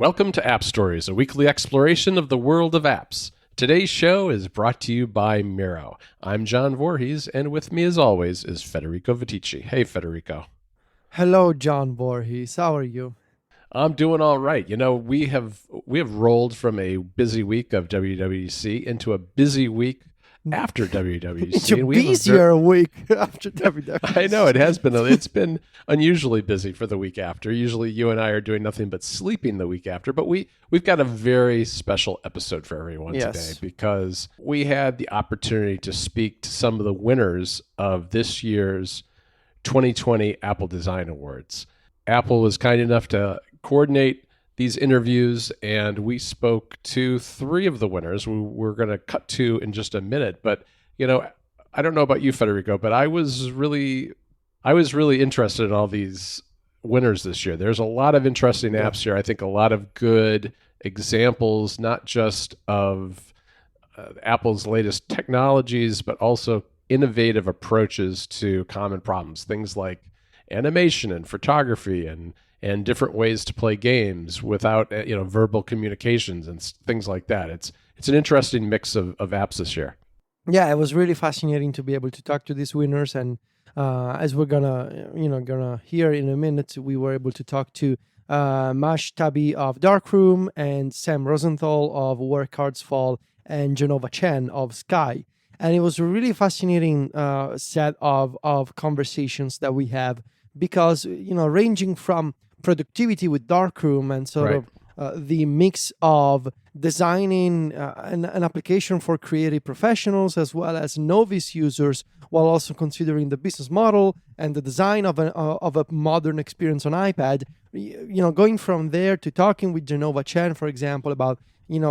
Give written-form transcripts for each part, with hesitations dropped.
Welcome to App Stories, a weekly exploration of the world of apps. Today's show is brought to you by Miro. I'm John Voorhees, and with me as always is Federico Viticci. Hey, Federico. Hello, John Voorhees. How are you? I'm doing all right. You know, we have rolled from a busy week of WWDC into a busy week after WWDC. It's a busier week after WWDC. I know, it has been. It's been unusually busy for the week after. Usually you and I are doing nothing but sleeping the week after, but we've got a very special episode for everyone today because we had the opportunity to speak to some of the winners of this year's 2020 Apple Design Awards. Apple was kind enough to coordinate these interviews, and we spoke to three of the winners. We're going to cut to in just a minute, but you know, I don't know about you, Federico, but I was really interested in all these winners this year. There's a lot of interesting apps here. I think a lot of good examples, not just of Apple's latest technologies, but also innovative approaches to common problems. Things like animation and photography and different ways to play games without verbal communications and things like that. It's an interesting mix of apps this year. Yeah, it was really fascinating to be able to talk to these winners, and as we're gonna hear in a minute, we were able to talk to Majd Taby of Darkroom and Sam Rosenthal of Where Cards Fall and Jenova Chen of Sky. And it was a really fascinating set of conversations that we have because, ranging from productivity with Darkroom and sort of the mix of designing an application for creative professionals as well as novice users, while also considering the business model and the design of a modern experience on iPad. Going from there to talking with Jenova Chen, for example, about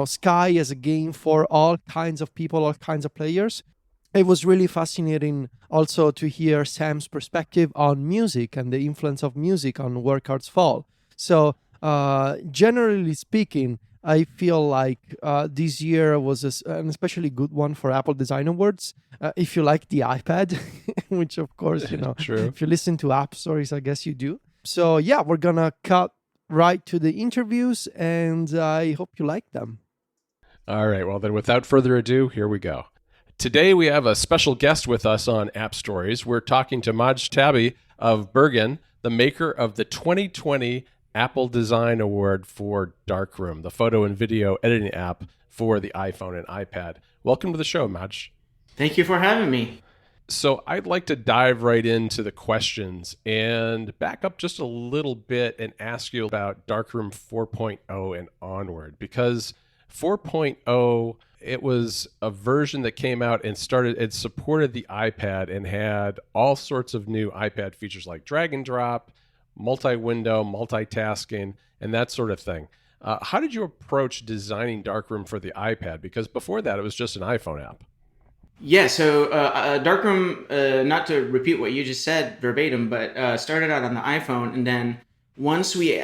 Sky as a game for all kinds of people, all kinds of players. It was really fascinating also to hear Sam's perspective on music and the influence of music on Where Cards Fall. So generally speaking, I feel like this year was an especially good one for Apple Design Awards. If you like the iPad, which of course, True. If you listen to App Stories, I guess you do. So yeah, we're going to cut right to the interviews, and I hope you like them. All right. Well, then without further ado, here we go. Today, we have a special guest with us on App Stories. We're talking to Majd Taby of Bergen, the maker of the 2020 Apple Design Award for Darkroom, the photo and video editing app for the iPhone and iPad. Welcome to the show, Majd. Thank you for having me. So I'd like to dive right into the questions and back up just a little bit and ask you about Darkroom 4.0 and onward, because 4.0, it was a version that came out and supported the iPad and had all sorts of new iPad features like drag and drop, multi-window, multitasking, and that sort of thing. How did you approach designing Darkroom for the iPad? Because before that, it was just an iPhone app. Yeah, so Darkroom, not to repeat what you just said verbatim, but started out on the iPhone, and then once we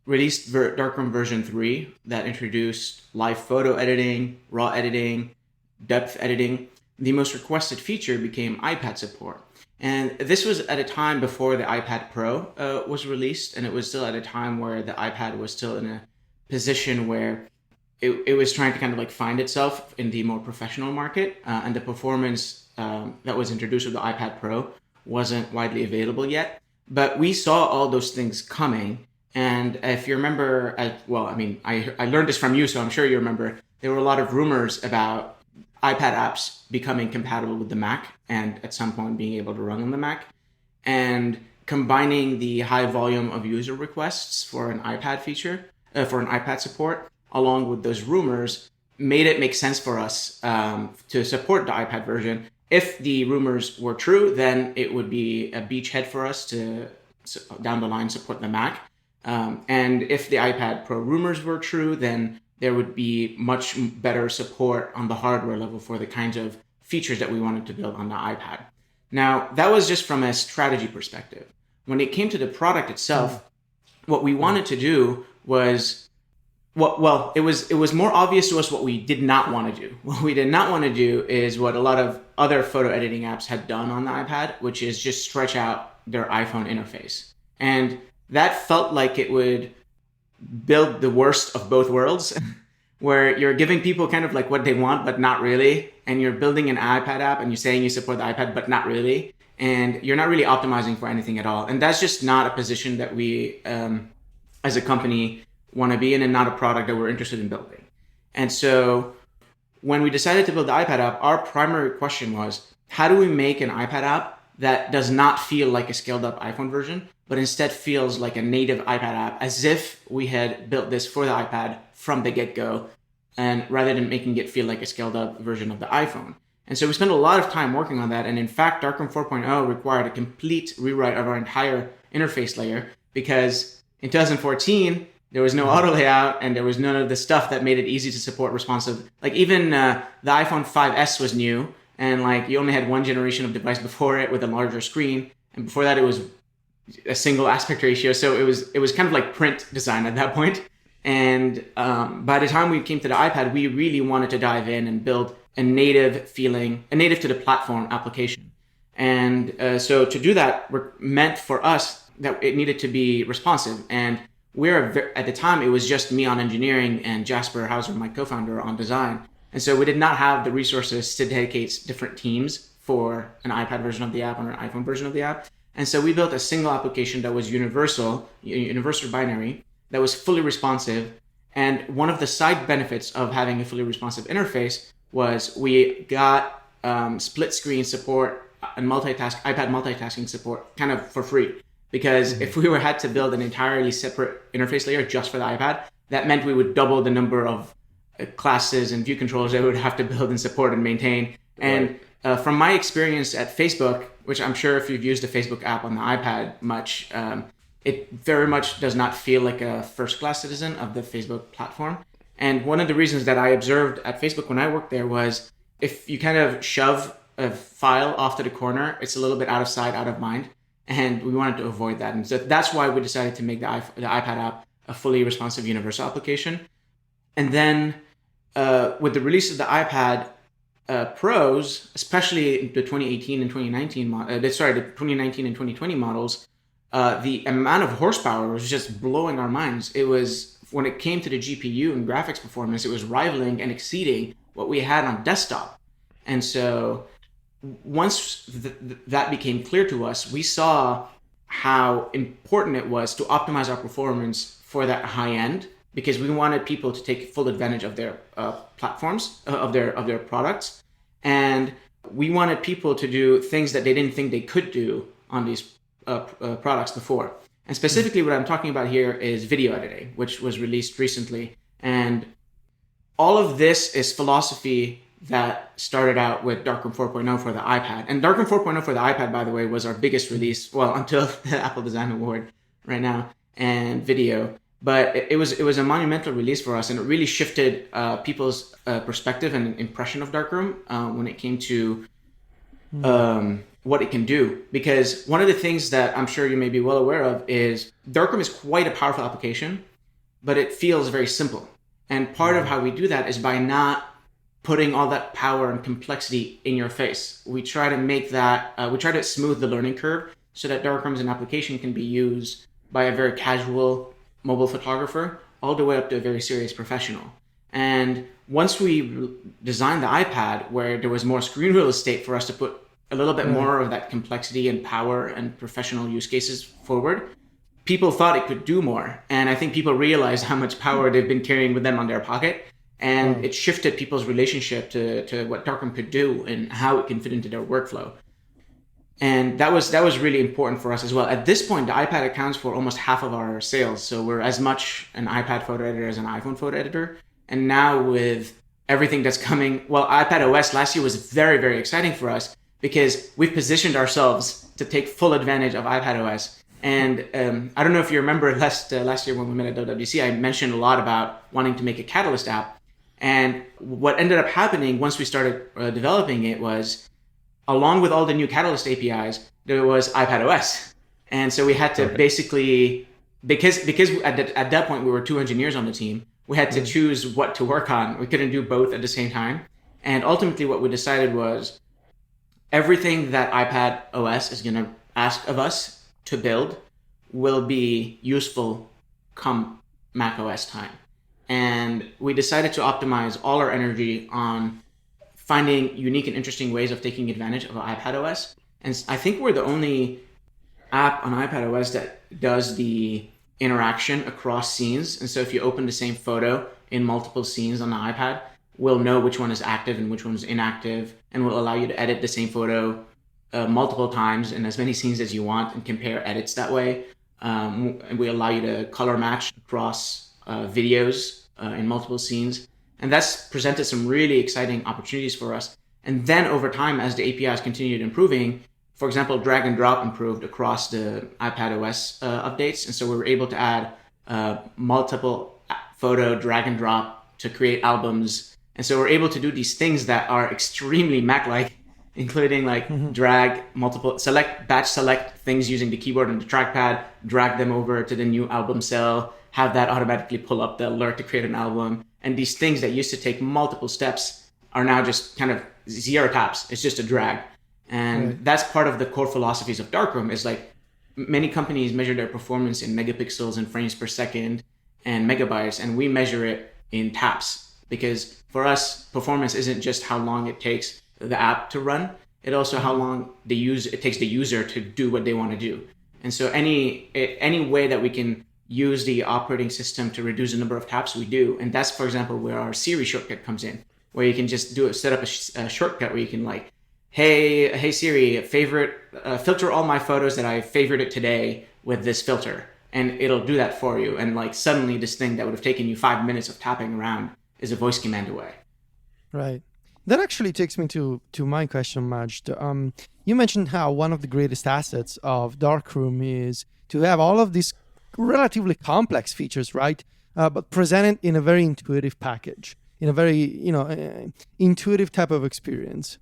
released Darkroom version 3 that introduced live photo editing, raw editing, depth editing, the most requested feature became iPad support. And this was at a time before the iPad Pro was released, and it was still at a time where the iPad was still in a position where it was trying to kind of like find itself in the more professional market, and the performance that was introduced with the iPad Pro wasn't widely available yet. But we saw all those things coming. And if you remember, I learned this from you, so I'm sure you remember, there were a lot of rumors about iPad apps becoming compatible with the Mac and at some point being able to run on the Mac. And combining the high volume of user requests for an iPad feature, for an iPad support, along with those rumors, made it make sense for us to support the iPad version. If the rumors were true, then it would be a beachhead for us to down the line support the Mac. And if the iPad Pro rumors were true, then there would be much better support on the hardware level for the kinds of features that we wanted to build on the iPad. Now, that was just from a strategy perspective. When it came to the product itself, what we wanted to do was, it was more obvious to us what we did not want to do. What we did not want to do is what a lot of other photo editing apps had done on the iPad, which is just stretch out their iPhone interface. And that felt like it would build the worst of both worlds, where you're giving people kind of like what they want, but not really. And you're building an iPad app and you're saying you support the iPad, but not really. And you're not really optimizing for anything at all. And that's just not a position that we, as a company, want to be in, and not a product that we're interested in building. And so when we decided to build the iPad app, our primary question was, how do we make an iPad app that does not feel like a scaled up iPhone version, but instead feels like a native iPad app, as if we had built this for the iPad from the get-go, and rather than making it feel like a scaled up version of the iPhone. And so we spent a lot of time working on that. And in fact, Darkroom 4.0 required a complete rewrite of our entire interface layer, because in 2014, there was no auto layout and there was none of the stuff that made it easy to support responsive. Like even the iPhone 5S was new, and like you only had one generation of device before it with a larger screen. And before that, it was a single aspect ratio. So it was kind of like print design at that point. And by the time we came to the iPad, we really wanted to dive in and build a native to the platform application. And so to do that meant for us that it needed to be responsive. And at the time, it was just me on engineering and Jasper Hauser, my co-founder, on design. And so we did not have the resources to dedicate different teams for an iPad version of the app or an iPhone version of the app. And so we built a single application that was universal binary, that was fully responsive. And one of the side benefits of having a fully responsive interface was we got split screen support and iPad multitasking support kind of for free. Because if we had to build an entirely separate interface layer just for the iPad, that meant we would double the number of classes and view controllers that we would have to build and support and maintain. And from my experience at Facebook, which I'm sure if you've used the Facebook app on the iPad much, it very much does not feel like a first-class citizen of the Facebook platform. And one of the reasons that I observed at Facebook when I worked there was if you kind of shove a file off to the corner, it's a little bit out of sight, out of mind. And we wanted to avoid that. And so that's why we decided to make the iPad app a fully responsive universal application. And then with the release of the iPad Pros, especially the 2018 and 2019, the 2019 and 2020 models, the amount of horsepower was just blowing our minds. It was, when it came to the GPU and graphics performance, it was rivaling and exceeding what we had on desktop. And so once that became clear to us, we saw how important it was to optimize our performance for that high end, because we wanted people to take full advantage of their platforms, of their products. And we wanted people to do things that they didn't think they could do on these products before. And specifically what I'm talking about here is video editing, which was released recently. And all of this is philosophy that started out with Darkroom 4.0 for the iPad. And Darkroom 4.0 for the iPad, by the way, was our biggest release, well, until the Apple Design Award right now, and video. But it was a monumental release for us, and it really shifted people's perspective and impression of Darkroom when it came to what it can do. Because one of the things that I'm sure you may be well aware of is Darkroom is quite a powerful application, but it feels very simple. And part of how we do that is by not putting all that power and complexity in your face. We try to make that, we try to smooth the learning curve so that Darkroom as an application can be used by a very casual mobile photographer all the way up to a very serious professional. And once we designed the iPad, where there was more screen real estate for us to put a little bit more of that complexity and power and professional use cases forward, people thought it could do more. And I think people realized how much power they've been carrying with them on their pocket. And it shifted people's relationship to what Darkroom could do and how it can fit into their workflow. And that was really important for us as well. At this point, the iPad accounts for almost half of our sales. So we're as much an iPad photo editor as an iPhone photo editor. And now with everything that's coming, well, iPad OS last year was very, very exciting for us because we've positioned ourselves to take full advantage of iPad OS. And I don't know if you remember last year when we met at WWDC, I mentioned a lot about wanting to make a Catalyst app. And what ended up happening once we started developing it was, along with all the new Catalyst APIs, there was iPad OS. And so we had to basically, because at that point we were 2 engineers on the team, we had to choose what to work on. We couldn't do both at the same time. And ultimately what we decided was everything that iPad OS is going to ask of us to build will be useful come Mac OS time. And we decided to optimize all our energy on finding unique and interesting ways of taking advantage of iPad OS. And I think we're the only app on iPad OS that does the interaction across scenes. And so if you open the same photo in multiple scenes on the iPad, we'll know which one is active and which one is inactive, and will allow you to edit the same photo multiple times in as many scenes as you want and compare edits that way. And we allow you to color match across videos in multiple scenes. And that's presented some really exciting opportunities for us. And then over time, as the APIs continued improving, for example, drag and drop improved across the iPad OS updates. And so we were able to add multiple photo drag and drop to create albums. And so we're able to do these things that are extremely Mac-like, including like drag multiple, batch select things using the keyboard and the trackpad, drag them over to the new album cell, have that automatically pull up the alert to create an album. And these things that used to take multiple steps are now just kind of 0 taps. It's just a drag. And that's part of the core philosophies of Darkroom, is like many companies measure their performance in megapixels and frames per second and megabytes, and we measure it in taps, because for us, performance isn't just how long it takes the app to run, it also how long it takes the user to do what they want to do. And so any way that we can use the operating system to reduce the number of taps, we do. And that's, for example, where our Siri shortcut comes in, where you can just set up a shortcut where you can like, hey Siri, filter all my photos that I favorited today with this filter, and it'll do that for you. And like suddenly this thing that would have taken you 5 minutes of tapping around is a voice command away. Right. That actually takes me to my question, Majd. You mentioned how one of the greatest assets of Darkroom is to have all of these relatively complex features, right? But presented in a very intuitive package, in a very intuitive type of experience,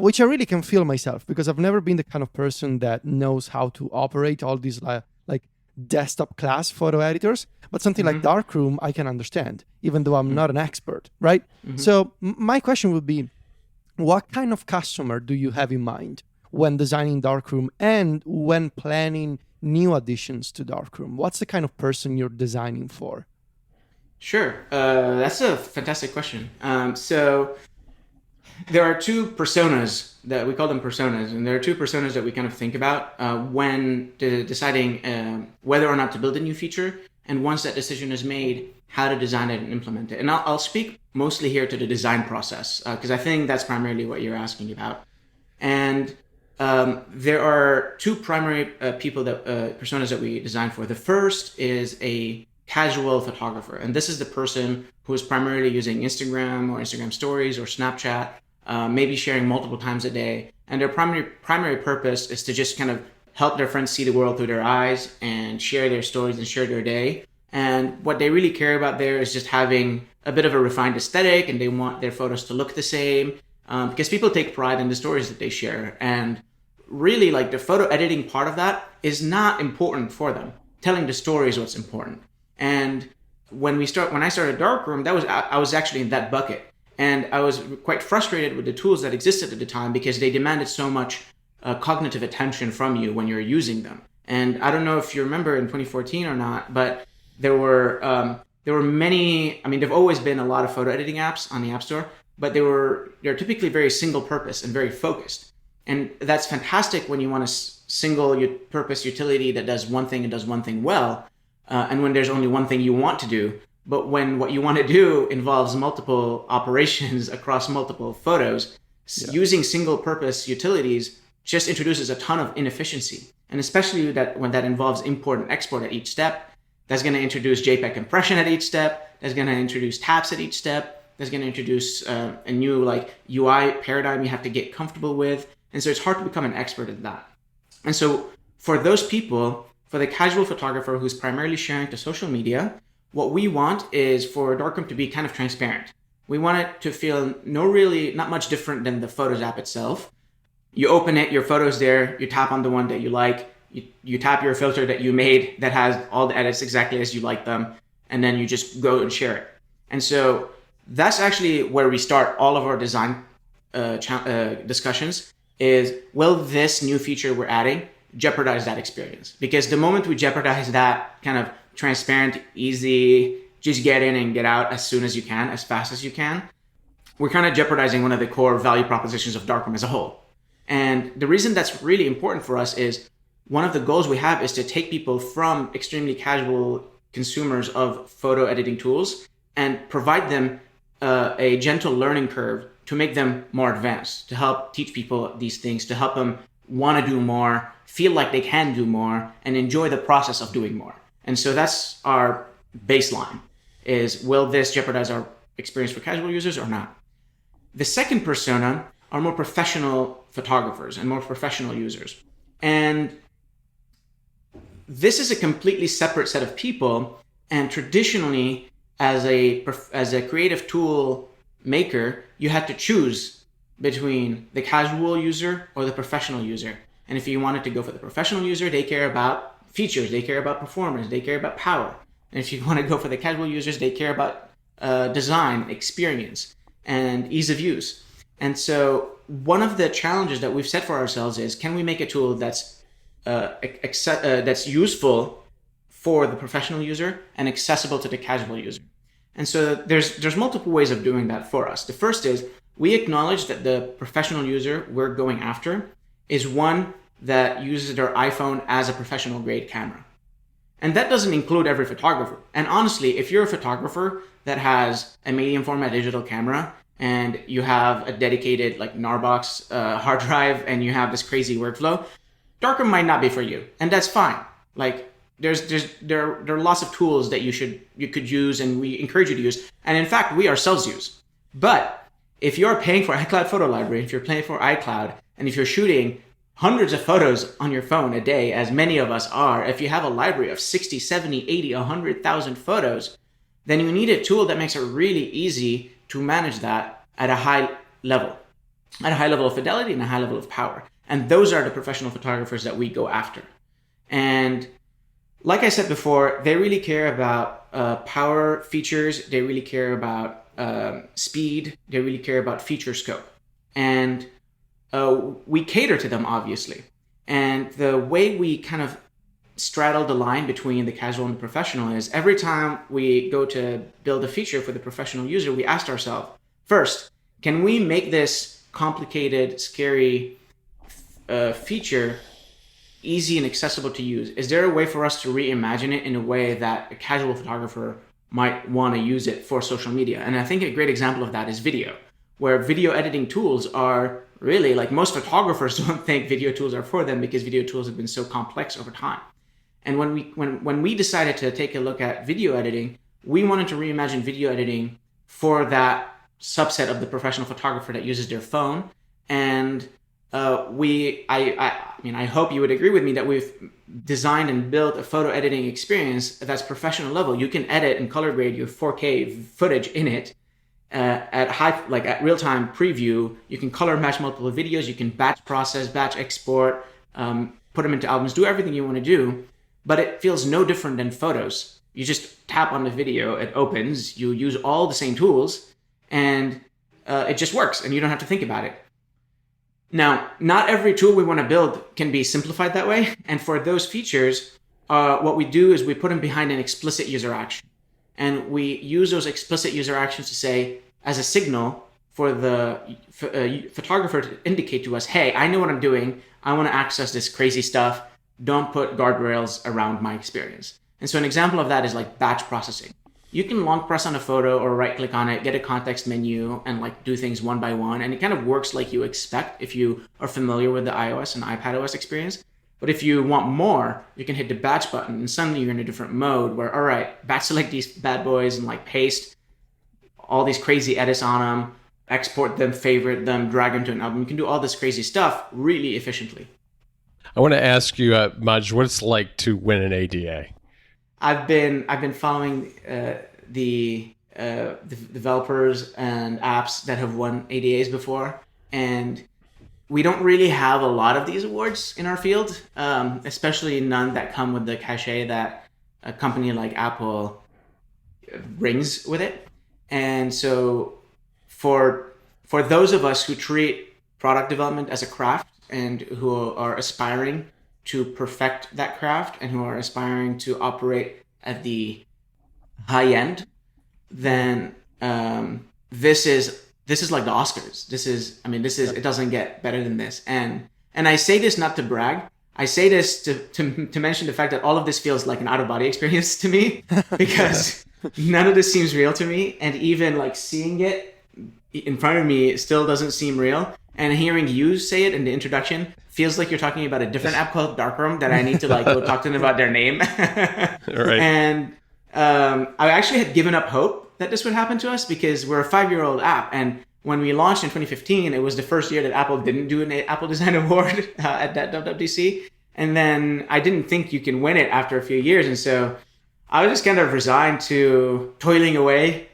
which I really can feel myself, because I've never been the kind of person that knows how to operate all these like desktop class photo editors. But something like Darkroom, I can understand, even though I'm not an expert, right? So my question would be, what kind of customer do you have in mind when designing Darkroom and when planning new additions to Darkroom? What's the kind of person you're designing for? Sure. That's a fantastic question. So there are two personas that we call them personas, and there are two personas that we kind of think about when deciding whether or not to build a new feature. And once that decision is made, how to design it and implement it. And I'll speak mostly here to the design process, because I think that's primarily what you're asking about. And there are two primary personas that we design for. The first is a casual photographer, and this is the person who is primarily using Instagram or Instagram stories or Snapchat, maybe sharing multiple times a day. And their primary purpose is to just kind of help their friends see the world through their eyes and share their stories and share their day. And what they really care about there is just having a bit of a refined aesthetic, and they want their photos to look the same, because people take pride in the stories that they share. And really, like, the photo editing part of that is not important for them. Telling the story is what's important. And when I started Darkroom, I was actually in that bucket. And I was quite frustrated with the tools that existed at the time, because they demanded so much cognitive attention from you when you're using them. And I don't know if you remember in 2014 or not, but there were many. I mean, there've always been a lot of photo editing apps on the App Store, but they're typically very single purpose and very focused. And that's fantastic when you want a single purpose utility that does one thing and does one thing well, and when there's only one thing you want to do. But when what you want to do involves multiple operations across multiple photos, using single purpose utilities just introduces a ton of inefficiency. And especially when that involves import and export at each step, that's going to introduce JPEG compression at each step, that's going to introduce taps at each step, that's going to introduce a new UI paradigm you have to get comfortable with. And so it's hard to become an expert at that. And so for those people, for the casual photographer who's primarily sharing to social media, what we want is for Darkroom to be kind of transparent. We want it to feel not much different than the Photos app itself. You open it, your photo's there, you tap on the one that you like, you tap your filter that you made that has all the edits exactly as you like them, and then you just go and share it. And so that's actually where we start all of our design discussions, is will this new feature we're adding jeopardize that experience? Because the moment we jeopardize that kind of transparent, easy, just get in and get out as soon as you can, as fast as you can, we're kind of jeopardizing one of the core value propositions of Darkroom as a whole. And the reason that's really important for us is one of the goals we have is to take people from extremely casual consumers of photo editing tools and provide them a gentle learning curve to make them more advanced, to help teach people these things, to help them want to do more, feel like they can do more, and enjoy the process of doing more. And so that's our baseline, is will this jeopardize our experience for casual users or not? The second persona are more professional photographers and more professional users. And this is a completely separate set of people. And traditionally, as a creative tool maker, you had to choose between the casual user or the professional user. And if you wanted to go for the professional user, they care about features, they care about performance, they care about power. And if you want to go for the casual users, they care about design, experience, and ease of use. And so one of the challenges that we've set for ourselves is, can we make a tool that's useful for the professional user and accessible to the casual user? And so there's multiple ways of doing that for us. The first is we acknowledge that the professional user we're going after is one that uses their iPhone as a professional grade camera. And that doesn't include every photographer. And honestly, if you're a photographer that has a medium format digital camera and you have a dedicated like Narbox hard drive and you have this crazy workflow, Darkroom might not be for you. And that's fine. Like there are lots of tools that you could use and we encourage you to use. And in fact, we ourselves use. But if you're paying for iCloud Photo Library, if you're paying for iCloud, and if you're shooting hundreds of photos on your phone a day, as many of us are, if you have a library of 60, 70, 80, 100,000 photos, then you need a tool that makes it really easy to manage that at a high level of fidelity and a high level of power. And those are the professional photographers that we go after. And like I said before, they really care about power features. They really care about speed. They really care about feature scope. And we cater to them, obviously. And the way we kind of straddle the line between the casual and the professional is every time we go to build a feature for the professional user, we ask ourselves, first, can we make this complicated, scary feature easy and accessible to use? Is there a way for us to reimagine it in a way that a casual photographer might want to use it for social media? And I think a great example of that is video, where video editing tools are really, like, most photographers don't think video tools are for them because video tools have been so complex over time. And when we decided to take a look at video editing, we wanted to reimagine video editing for that subset of the professional photographer that uses their phone. And I hope you would agree with me that we've designed and built a photo editing experience that's professional level. You can edit and color grade your 4K footage in it at real-time preview. You can color match multiple videos. You can batch process, batch export, put them into albums, do everything you want to do. But it feels no different than photos. You just tap on the video, it opens, you use all the same tools, and it just works, and you don't have to think about it. Now, not every tool we want to build can be simplified that way. And for those features, what we do is we put them behind an explicit user action. And we use those explicit user actions to say, as a signal for the photographer to indicate to us, hey, I know what I'm doing. I want to access this crazy stuff. Don't put guardrails around my experience. And so an example of that is like batch processing. You can long press on a photo or right click on it, get a context menu, and like do things one by one. And it kind of works like you expect if you are familiar with the iOS and iPadOS experience. But if you want more, you can hit the batch button and suddenly you're in a different mode where, all right, batch select these bad boys and like paste all these crazy edits on them, export them, favorite them, drag them to an album. You can do all this crazy stuff really efficiently. I want to ask you, Majd, what it's like to win an ADA. I've been following the developers and apps that have won ADAs before, and we don't really have a lot of these awards in our field, especially none that come with the cachet that a company like Apple brings with it. And so for those of us who treat product development as a craft and who are aspiring to perfect that craft and who are aspiring to operate at the high end, then this is like the Oscars. This is it doesn't get better than this. And I say this not to brag. I say this to mention the fact that all of this feels like an out-of-body experience to me, because none of this seems real to me, and even like seeing it in front of me still doesn't seem real. And hearing you say it in the introduction feels like you're talking about a different app called Darkroom that I need to like go talk to them about their name. Right. And I actually had given up hope that this would happen to us, because we're a 5-year-old app, and when we launched in 2015, it was the first year that Apple didn't do an Apple Design Award at that WWDC. And then I didn't think you can win it after a few years. And so I was just kind of resigned to toiling away.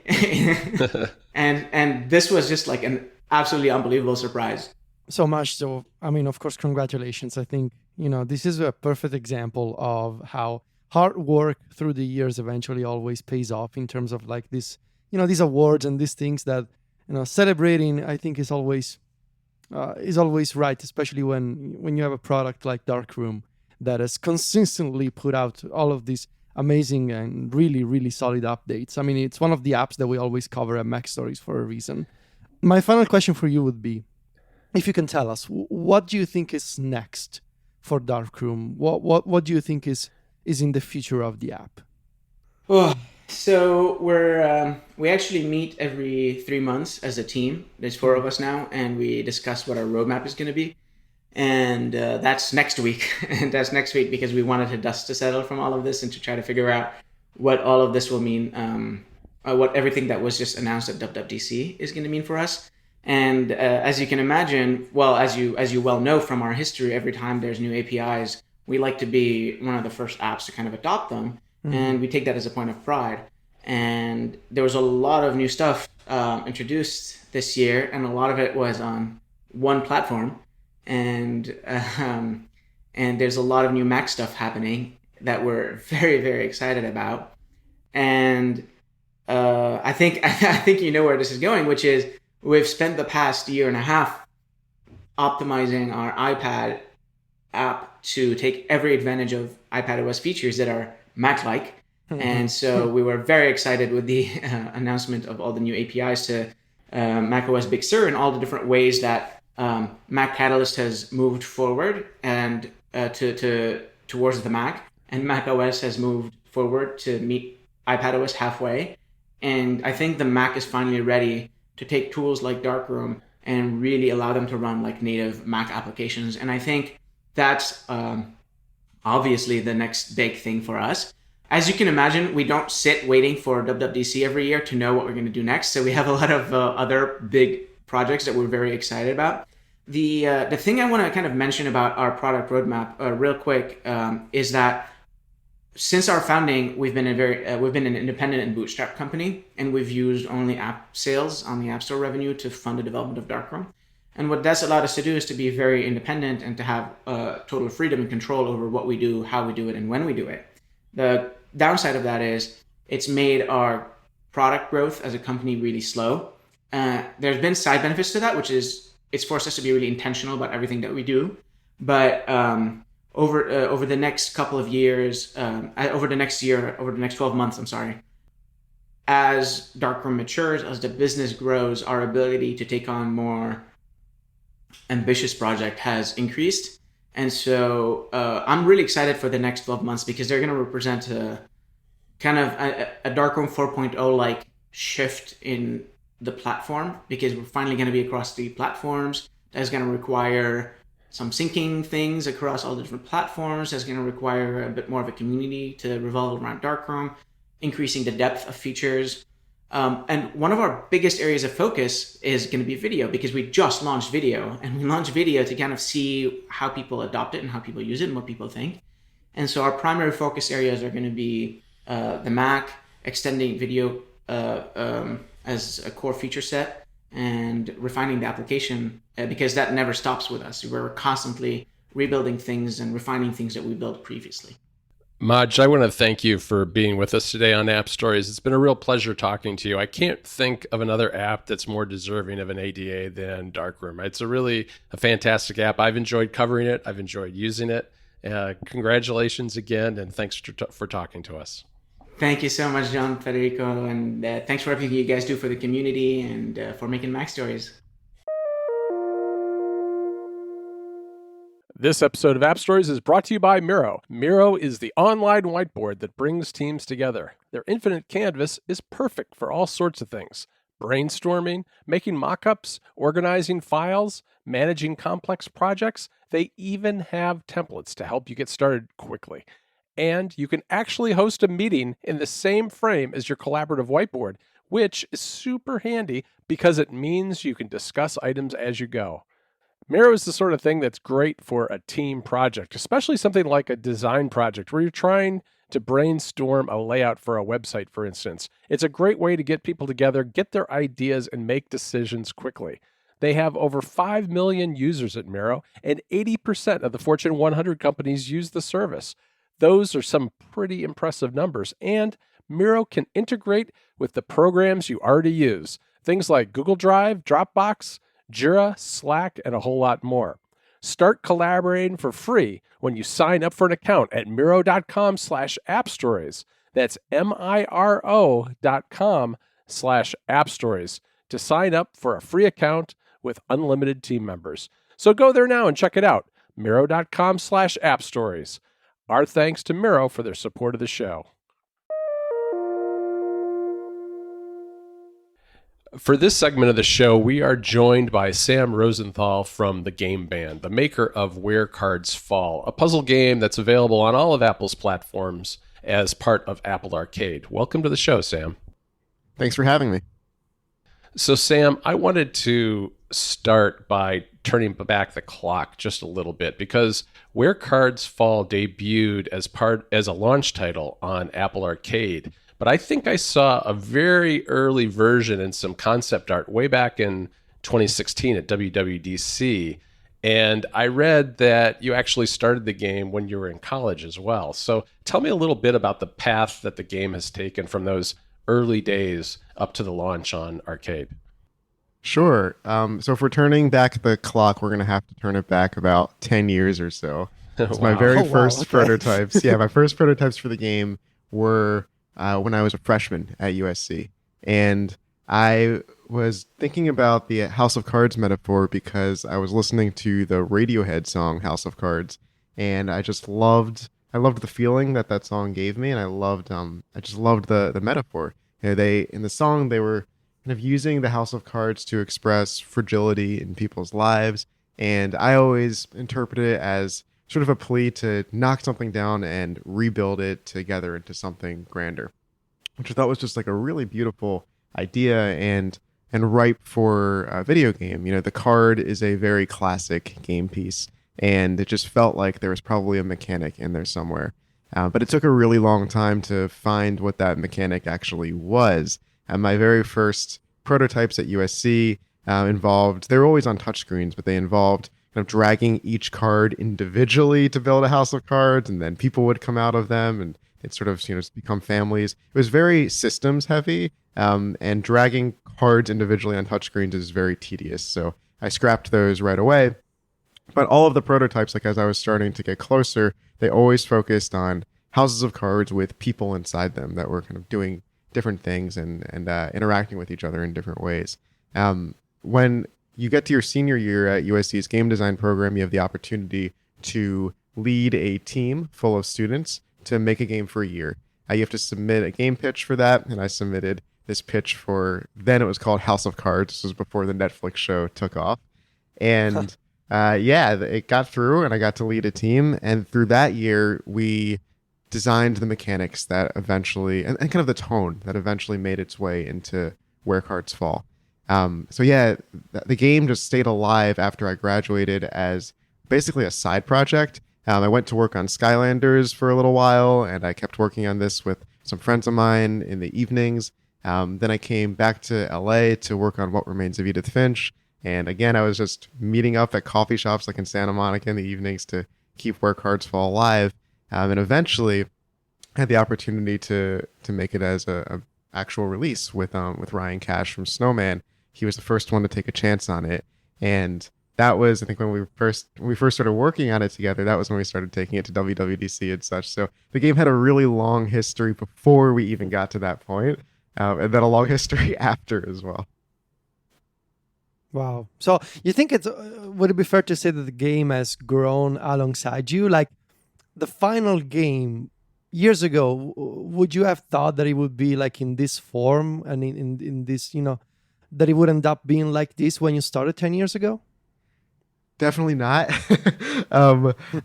and this was just like an absolutely unbelievable surprise. So much so. I mean, of course, congratulations. I think, this is a perfect example of how hard work through the years eventually always pays off in terms of like this, these awards and these things that, celebrating, I think is always right, especially when you have a product like Darkroom that has consistently put out all of these amazing and really, really solid updates. I mean, it's one of the apps that we always cover at Mac Stories for a reason. My final question for you would be, if you can tell us, what do you think is next for Darkroom? What do you think is in the future of the app? Oh, so we actually meet every 3 months as a team. There's 4 of us now, and we discuss what our roadmap is going to be. And that's next week. And that's next week because we wanted to dust to settle from all of this and to try to figure out what all of this will mean, what everything that was just announced at WWDC is going to mean for us. And as you can imagine, well, as you well know from our history, every time there's new APIs, we like to be one of the first apps to kind of adopt them. And we take that as a point of pride. And there was a lot of new stuff introduced this year, and a lot of it was on one platform. And there's a lot of new Mac stuff happening that we're very, very excited about. And I think you know where this is going, which is we've spent the past year and a half optimizing our iPad app to take every advantage of iPadOS features that are Mac-like. And so we were very excited with the announcement of all the new APIs to macOS Big Sur and all the different ways that Mac Catalyst has moved forward and towards the Mac, and macOS has moved forward to meet iPadOS halfway. And I think the Mac is finally ready to take tools like Darkroom and really allow them to run like native Mac applications. And I think that's obviously the next big thing for us. As you can imagine, we don't sit waiting for WWDC every year to know what we're going to do next. So we have a lot of other big projects that we're very excited about. The thing I want to kind of mention about our product roadmap real quick is that since our founding, we've been an independent and bootstrap company, and we've used only app sales on the App Store revenue to fund the development of Darkroom. And what that's allowed us to do is to be very independent and to have total freedom and control over what we do, how we do it, and when we do it. The downside of that is it's made our product growth as a company really slow. There's been side benefits to that, which is it's forced us to be really intentional about everything that we do. But over the next couple of years, over the next 12 months, as Darkroom matures, as the business grows, our ability to take on more ambitious project has increased. And so I'm really excited for the next 12 months because they're going to represent a kind of a Darkroom 4.0 like shift in the platform, because we're finally going to be across 3 platforms. That's going to require some syncing things across all the different platforms. That's going to require a bit more of a community to revolve around Darkroom, increasing the depth of features. And one of our biggest areas of focus is going to be video, because we just launched video, and we launched video to kind of see how people adopt it and how people use it and what people think. And so our primary focus areas are going to be the Mac, extending video as a core feature set, and refining the application, because that never stops with us. We're constantly rebuilding things and refining things that we built previously. Majd, I want to thank you for being with us today on App Stories. It's been a real pleasure talking to you. I can't think of another app that's more deserving of an ADA than Darkroom. It's a fantastic app. I've enjoyed covering it. I've enjoyed using it. Congratulations again, and thanks for talking to us. Thank you so much, John, Federico, and thanks for everything you guys do for the community and for making Mac Stories. This episode of App Stories is brought to you by Miro. Miro is the online whiteboard that brings teams together. Their infinite canvas is perfect for all sorts of things: brainstorming, making mock-ups, organizing files, managing complex projects. They even have templates to help you get started quickly. And you can actually host a meeting in the same frame as your collaborative whiteboard, which is super handy because it means you can discuss items as you go. Miro is the sort of thing that's great for a team project, especially something like a design project where you're trying to brainstorm a layout for a website, for instance. It's a great way to get people together, get their ideas, and make decisions quickly. They have over 5 million users at Miro, and 80% of the Fortune 100 companies use the service. Those are some pretty impressive numbers, and Miro can integrate with the programs you already use, things like Google Drive, Dropbox, Jira, Slack, and a whole lot more. Start collaborating for free when you sign up for an account at Miro.com/appstories. That's Miro.com/appstories to sign up for a free account with unlimited team members. So go there now and check it out. Miro.com/appstories. Our thanks to Miro for their support of the show. For this segment of the show, we are joined by Sam Rosenthal from the Game Band, the maker of Where Cards Fall, a puzzle game that's available on all of Apple's platforms as part of Apple Arcade. Welcome to the show, Sam. Thanks for having me. So, Sam, I wanted to start by turning back the clock just a little bit because Where Cards Fall debuted as a launch title on Apple Arcade. But I think I saw a very early version and some concept art way back in 2016 at WWDC. And I read that you actually started the game when you were in college as well. So tell me a little bit about the path that the game has taken from those early days up to the launch on Arcade. Sure. So if we're turning back the clock, we're going to have to turn it back about 10 years or so. Wow. My very first prototypes. Yeah, my first prototypes for the game were when I was a freshman at USC. And I was thinking about the House of Cards metaphor because I was listening to the Radiohead song House of Cards, and I loved the feeling that song gave me, and I just loved the metaphor. You know, in the song they were kind of using the House of Cards to express fragility in people's lives, and I always interpreted it as sort of a plea to knock something down and rebuild it together into something grander, which I thought was just like a really beautiful idea and ripe for a video game. You know, the card is a very classic game piece, and it just felt like there was probably a mechanic in there somewhere. But it took a really long time to find what that mechanic actually was. And my very first prototypes at USC they were always on touchscreens, but they involved of dragging each card individually to build a house of cards, and then people would come out of them, and it sort of become families. It was very systems heavy, and dragging cards individually on touchscreens is very tedious. So I scrapped those right away. But all of the prototypes, like as I was starting to get closer, they always focused on houses of cards with people inside them that were kind of doing different things and interacting with each other in different ways. When you get to your senior year at USC's game design program, you have the opportunity to lead a team full of students to make a game for a year. You have to submit a game pitch for that, and I submitted this pitch then it was called House of Cards. This was before the Netflix show took off. And it got through, and I got to lead a team. And through that year, we designed the mechanics that eventually, and kind of the tone that eventually made its way into Where Cards Fall. The game just stayed alive after I graduated as basically a side project. I went to work on Skylanders for a little while, and I kept working on this with some friends of mine in the evenings. Then I came back to LA to work on What Remains of Edith Finch. And again, I was just meeting up at coffee shops like in Santa Monica in the evenings to keep Where Cards Fall alive. And eventually had the opportunity to make it as a actual release with Ryan Cash from Snowman. He was the first one to take a chance on it. And that was, I think, when we first started working on it together. That was when we started taking it to WWDC and such. So the game had a really long history before we even got to that point, and then a long history after as well. Wow. So you think would it be fair to say that the game has grown alongside you? Like the final game years ago, would you have thought that it would be like in this form and in this, that it would end up being like this when you started 10 years ago? Definitely not.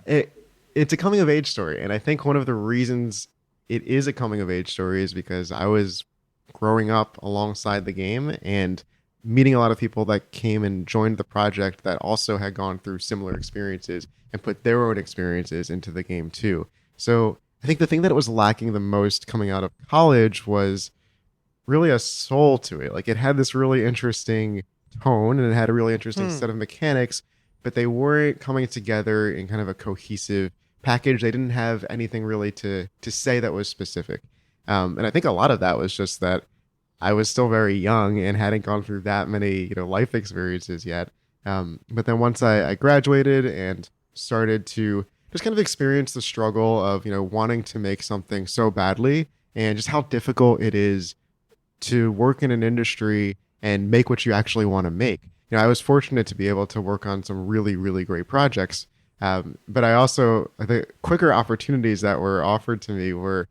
It's a coming of age story. And I think one of the reasons it is a coming of age story is because I was growing up alongside the game and meeting a lot of people that came and joined the project that also had gone through similar experiences and put their own experiences into the game too. So I think the thing that was lacking the most coming out of college was really a soul to it. Like it had this really interesting tone and it had a really interesting set of mechanics, but they weren't coming together in kind of a cohesive package. They didn't have anything really to say that was specific. And I think a lot of that was just that I was still very young and hadn't gone through that many, life experiences yet. But then once I graduated and started to just kind of experience the struggle of, wanting to make something so badly and just how difficult it is to work in an industry and make what you actually want to make. I was fortunate to be able to work on some really, really great projects. But I also, the quicker opportunities that were offered to me were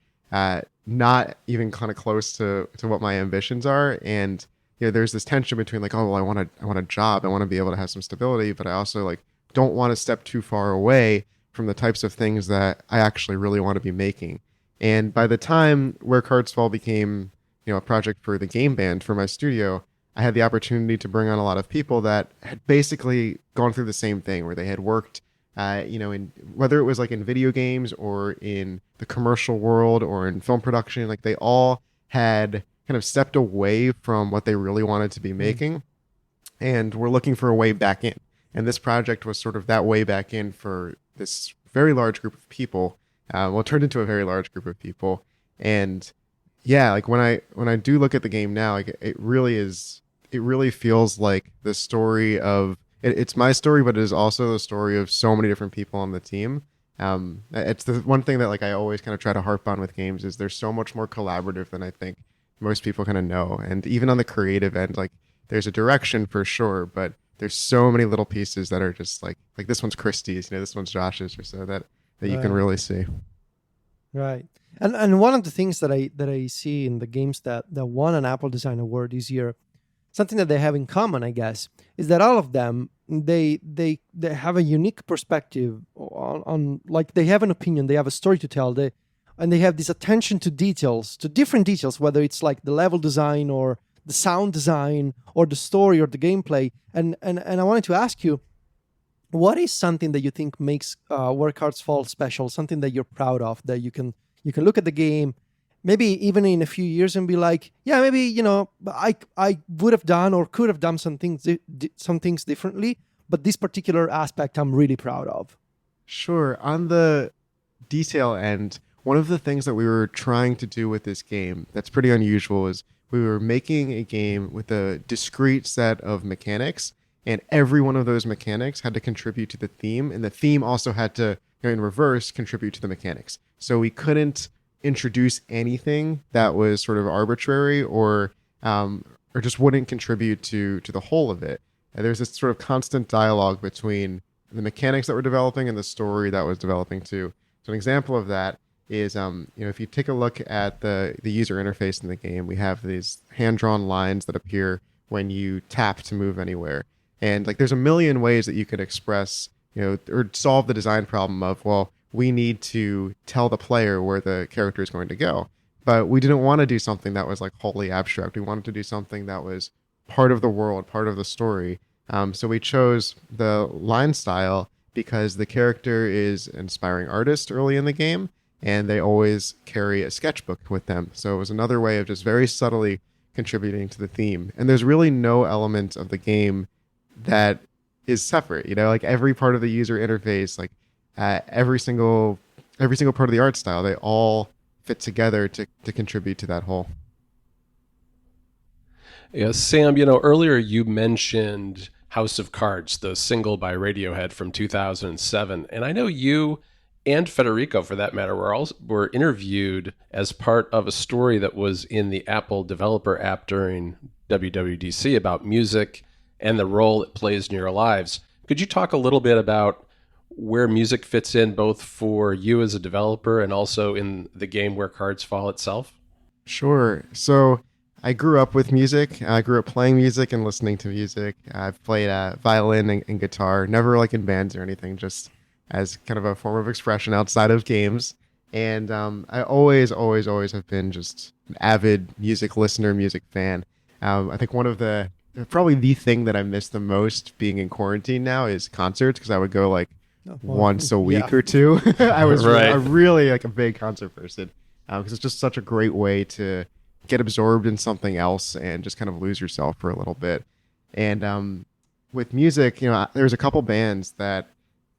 not even kind of close to what my ambitions are. And, there's this tension between like, oh, well, I want a job. I want to be able to have some stability, but I also like don't want to step too far away from the types of things that I actually really want to be making. And by the time Where Cards Fall became, a project for the game band for my studio, I had the opportunity to bring on a lot of people that had basically gone through the same thing, where they had worked, in whether it was like in video games or in the commercial world or in film production, like they all had kind of stepped away from what they really wanted to be making and were looking for a way back in. And this project was sort of that way back in for this very large group of people. It turned into a very large group of people. And yeah, like when I do look at the game now, like it really feels like the story of it's my story, but it is also the story of so many different people on the team. It's the one thing that like I always kind of try to harp on with games is they're so much more collaborative than I think most people kind of know. And even on the creative end, like there's a direction for sure, but there's so many little pieces that are just like this one's Christie's, this one's Josh's, or so that you can really see. Right. And one of the things that I see in the games that won an Apple Design Award this year, something that they have in common, I guess, is that all of them they have a unique perspective on like they have an opinion, they have a story to tell, and they have this attention to details, to different details, whether it's like the level design or the sound design or the story or the gameplay. And I wanted to ask you, what is something that you think makes Where Cards Fall special? Something that you're proud of, that you can look at the game, maybe even in a few years and be like, yeah, maybe I would have done or could have done some things differently, but this particular aspect I'm really proud of. Sure. On the detail end, one of the things that we were trying to do with this game that's pretty unusual is we were making a game with a discrete set of mechanics, and every one of those mechanics had to contribute to the theme, and the theme also had to, in reverse, contribute to the mechanics. So we couldn't introduce anything that was sort of arbitrary or just wouldn't contribute to the whole of it. And there's this sort of constant dialogue between the mechanics that we're developing and the story that was developing too. So an example of that is, if you take a look at the user interface in the game, we have these hand-drawn lines that appear when you tap to move anywhere. And like, there's a million ways that you could express, or solve the design problem of, well, we need to tell the player where the character is going to go. But we didn't want to do something that was like wholly abstract. We wanted to do something that was part of the world, part of the story. So we chose the line style because the character is an aspiring artist early in the game, and they always carry a sketchbook with them. So it was another way of just very subtly contributing to the theme. And there's really no element of the game that is separate. Like every part of the user interface, like every single part of the art style, they all fit together to contribute to that whole. Yeah, Sam, earlier you mentioned House of Cards, the single by Radiohead from 2007. And I know you and Federico, for that matter, were interviewed as part of a story that was in the Apple developer app during WWDC about music and the role it plays in your lives. Could you talk a little bit about where music fits in both for you as a developer and also in the game Where Cards Fall itself? Sure. So I grew up with music. I grew up playing music and listening to music. I've played violin and guitar, never like in bands or anything, just as kind of a form of expression outside of games. And I always have been just an avid music listener, music fan. I think probably the thing that I miss the most being in quarantine now is concerts, because I would go like once a week or two. I was Right. really like a big concert person, because it's just such a great way to get absorbed in something else and just kind of lose yourself for a little bit. And with music, there's a couple bands that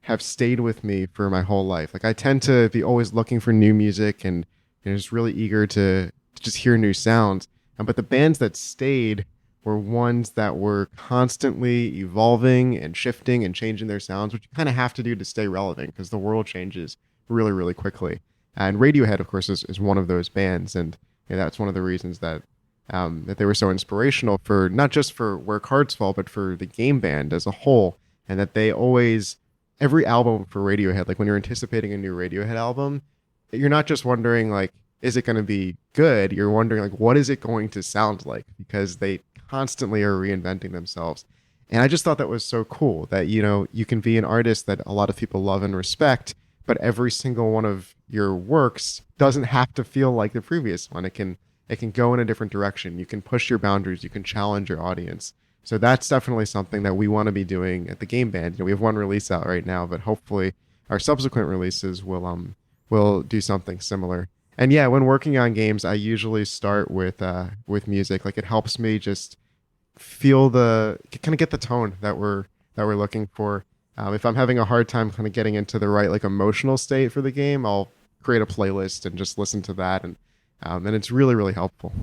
have stayed with me for my whole life. Like I tend to be always looking for new music and just really eager to just hear new sounds. But the bands that stayed were ones that were constantly evolving and shifting and changing their sounds, which you kind of have to do to stay relevant because the world changes really, really quickly. And Radiohead, of course, is one of those bands. And that's one of the reasons that they were so inspirational for not just for Where Cards Fall, but for the game band as a whole. And that they always, every album for Radiohead, like when you're anticipating a new Radiohead album, you're not just wondering like, is it going to be good? You're wondering like, what is it going to sound like? Because they constantly are reinventing themselves. And I just thought that was so cool that, you can be an artist that a lot of people love and respect, but every single one of your works doesn't have to feel like the previous one. It can go in a different direction. You can push your boundaries. You can challenge your audience. So that's definitely something that we want to be doing at the Game Band. We have one release out right now, but hopefully our subsequent releases will do something similar. And yeah, when working on games, I usually start with music. Like it helps me just feel kind of get the tone that we're looking for. If I'm having a hard time kind of getting into the right like emotional state for the game, I'll create a playlist and just listen to that, and it's really, really helpful.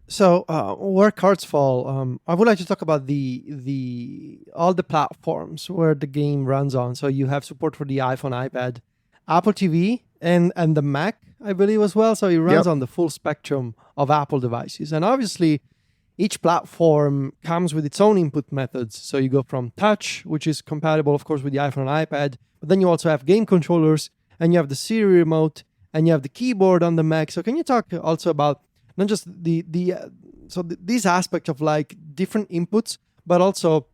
So, Where Cards Fall, I would like to talk about the all the platforms where the game runs on. So you have support for the iPhone, iPad, Apple TV, and the Mac, I believe, as well. So it runs on the full spectrum of Apple devices. And obviously, each platform comes with its own input methods. So you go from touch, which is compatible, of course, with the iPhone and iPad. But then you also have game controllers, and you have the Siri remote, and you have the keyboard on the Mac. So can you talk also about not just these aspects of like different inputs, but also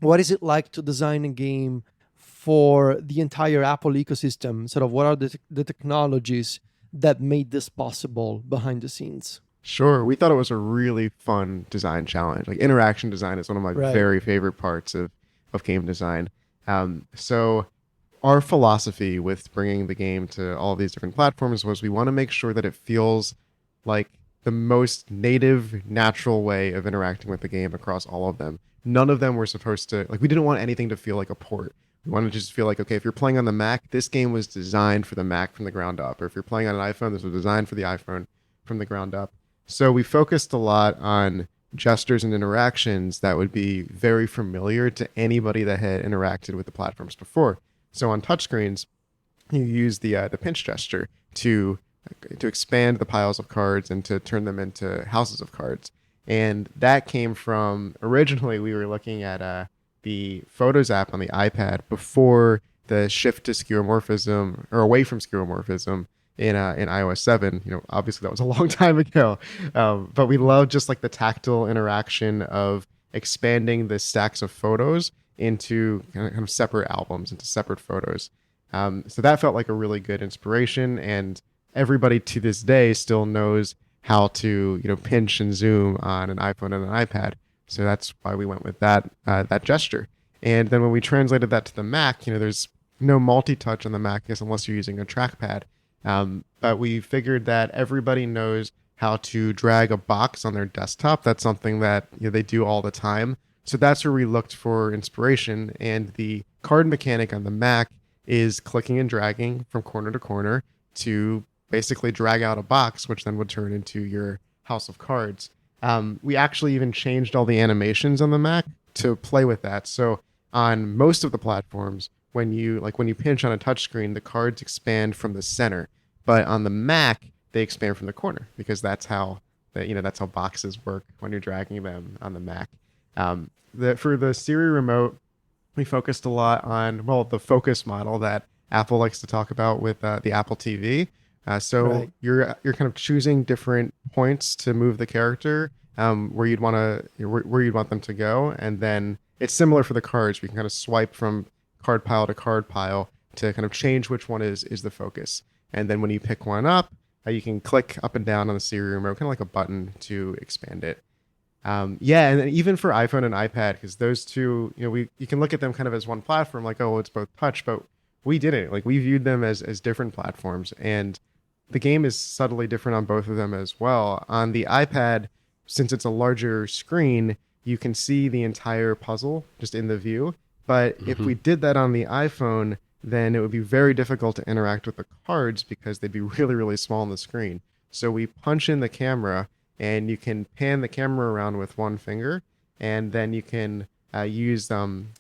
what is it like to design a game for the entire Apple ecosystem? Sort of what are the technologies that made this possible behind the scenes? Sure. We thought it was a really fun design challenge. Like interaction design is one of my very favorite parts of game design. So our philosophy with bringing the game to all these different platforms was we want to make sure that it feels like the most native, natural way of interacting with the game across all of them. None of them were supposed to, like, we didn't want anything to feel like a port. We wanted to just feel like, okay, if you're playing on the Mac, this game was designed for the Mac from the ground up. Or if you're playing on an iPhone, this was designed for the iPhone from the ground up. So we focused a lot on gestures and interactions that would be very familiar to anybody that had interacted with the platforms before. So on touchscreens, you use the pinch gesture to expand the piles of cards and to turn them into houses of cards. And that came from, originally we were looking at the Photos app on the iPad before the shift to skeuomorphism, or away from skeuomorphism in iOS 7. Obviously that was a long time ago. But we love just like the tactile interaction of expanding the stacks of photos into kind of separate albums, into separate photos. So that felt like a really good inspiration, and everybody to this day still knows how to pinch and zoom on an iPhone and an iPad. So that's why we went with that gesture. And then when we translated that to the Mac, there's no multi-touch on the Mac, I guess, unless you're using a trackpad. But we figured that everybody knows how to drag a box on their desktop. That's something that they do all the time. So that's where we looked for inspiration. And the card mechanic on the Mac is clicking and dragging from corner to corner to basically drag out a box, which then would turn into your house of cards. We actually even changed all the animations on the Mac to play with that. So on most of the platforms, when you pinch on a touchscreen, the cards expand from the center, but on the Mac they expand from the corner because that's how that's how boxes work when you're dragging them on the Mac. For the Siri remote, we focused a lot on the focus model that Apple likes to talk about with the Apple TV. So you're kind of choosing different points to move the character where you'd want them to go, and then it's similar for the cards. We can kind of swipe from card pile to card pile to kind of change which one is the focus. And then when you pick one up, you can click up and down on the Siri remote, kind of like a button to expand it. And then even for iPhone and iPad, because those two, you can look at them kind of as one platform, like, oh, it's both touch, but we didn't. Like, we viewed them as different platforms, and the game is subtly different on both of them as well. On the iPad, since it's a larger screen, you can see the entire puzzle just in the view. But if we did that on the iPhone, then it would be very difficult to interact with the cards because they'd be really, really small on the screen. So we punch in the camera, and you can pan the camera around with one finger, and then you can use I'm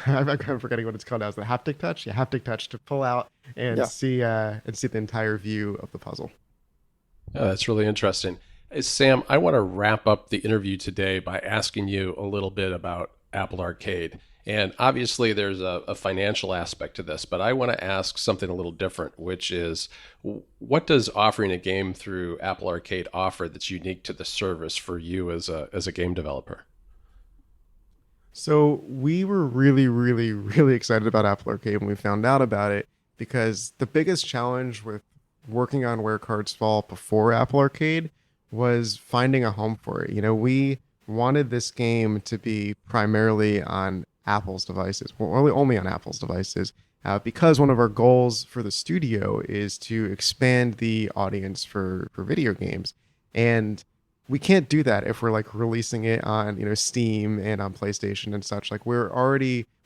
forgetting what it's called now. Is the haptic touch? Yeah, haptic touch to pull out and see the entire view of the puzzle. Oh, that's really interesting. Sam, I want to wrap up the interview today by asking you a little bit about Apple Arcade. And obviously there's a financial aspect to this, but I want to ask something a little different, which is, what does offering a game through Apple Arcade offer that's unique to the service for you as a game developer? So we were really, really, really excited about Apple Arcade when we found out about it, because the biggest challenge with working on Where Cards Fall before Apple Arcade was finding a home for it. We wanted this game to be primarily on Apple's devices, only on Apple's devices, because one of our goals for the studio is to expand the audience for video games. And we can't do that if we're like releasing it on Steam and on PlayStation and such. Like, we're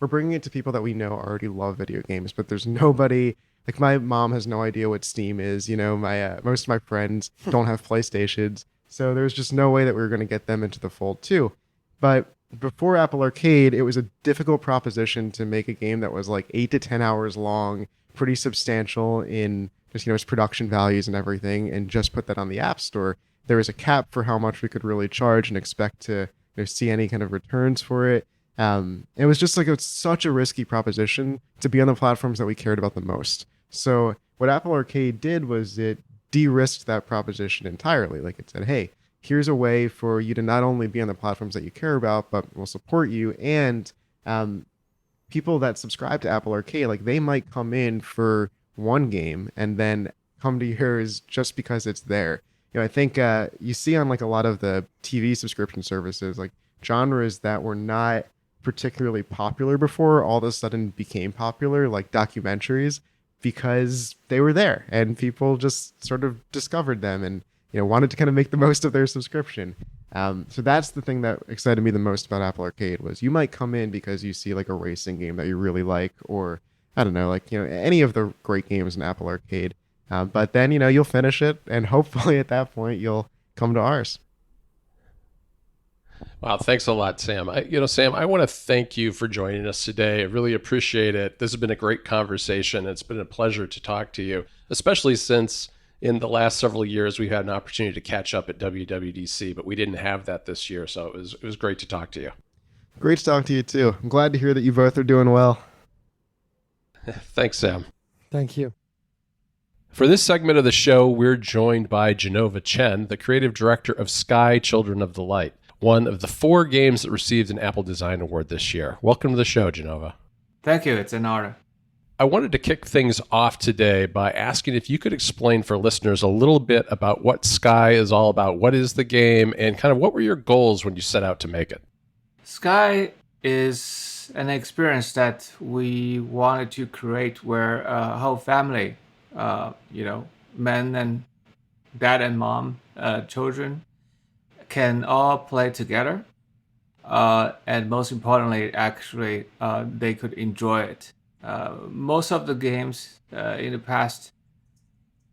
bringing it to people that we know already love video games, but there's nobody. Like, my mom has no idea what Steam is. My most of my friends don't have PlayStations, so there's just no way that we were going to get them into the fold too. But before Apple Arcade, it was a difficult proposition to make a game that was like 8 to 10 hours long, pretty substantial in just its production values and everything, and just put that on the App Store. There was a cap for how much we could really charge and expect to see any kind of returns for it. It was just like, it's such a risky proposition to be on the platforms that we cared about the most. So what Apple Arcade did was it de-risked that proposition entirely. Like, it said, hey, here's a way for you to not only be on the platforms that you care about, but we'll support you. And people that subscribe to Apple Arcade, like, they might come in for one game and then come to yours just because it's there. I think you see on like a lot of the TV subscription services, like, genres that were not particularly popular before all of a sudden became popular, like documentaries, because they were there and people just sort of discovered them and wanted to kind of make the most of their subscription. So that's the thing that excited me the most about Apple Arcade, was you might come in because you see like a racing game that you really like, or I don't know, like any of the great games in Apple Arcade. But then you'll finish it, and hopefully at that point you'll come to ours. Wow, thanks a lot, Sam. Sam, I want to thank you for joining us today. I really appreciate it. This has been a great conversation. It's been a pleasure to talk to you, especially since in the last several years we've had an opportunity to catch up at WWDC, but we didn't have that this year, so it was great to talk to you. Great to talk to you too. I'm glad to hear that you both are doing well. Thanks, Sam. Thank you. For this segment of the show, we're joined by Jenova Chen, the creative director of Sky, Children of the Light, one of the 4 games that received an Apple Design Award this year. Welcome to the show, Jenova. Thank you. It's an honor. I wanted to kick things off today by asking if you could explain for listeners a little bit about what Sky is all about. What is the game, and kind of what were your goals when you set out to make it? Sky is an experience that we wanted to create where a whole family, men and dad and mom, children, can all play together. And most importantly, actually, they could enjoy it. Most of the games in the past,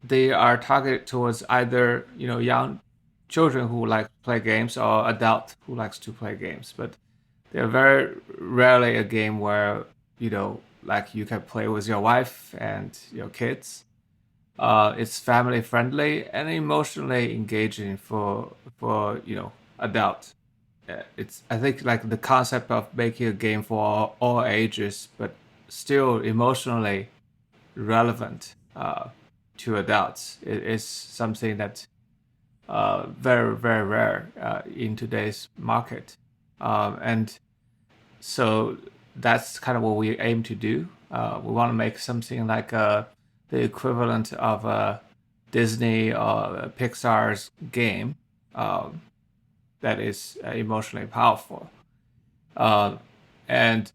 they are targeted towards either young children who like to play games or adult who likes to play games, but they're very rarely a game where like you can play with your wife and your kids. It's family friendly and emotionally engaging for adults. It's I think like the concept of making a game for all ages, but still emotionally relevant to adults is something that very very rare in today's market, and so that's kind of what we aim to do. We want to make something like the equivalent of a Disney or Pixar's game that is emotionally powerful. And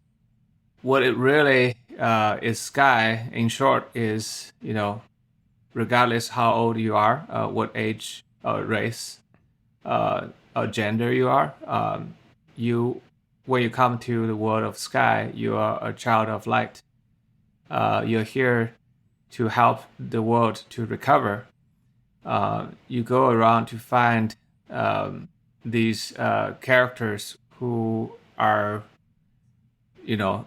what it really is, Sky, in short, is, regardless how old you are, what age or race or gender you are, when you come to the world of Sky, you are a child of light. You're here to help the world to recover. You go around to find these characters who are,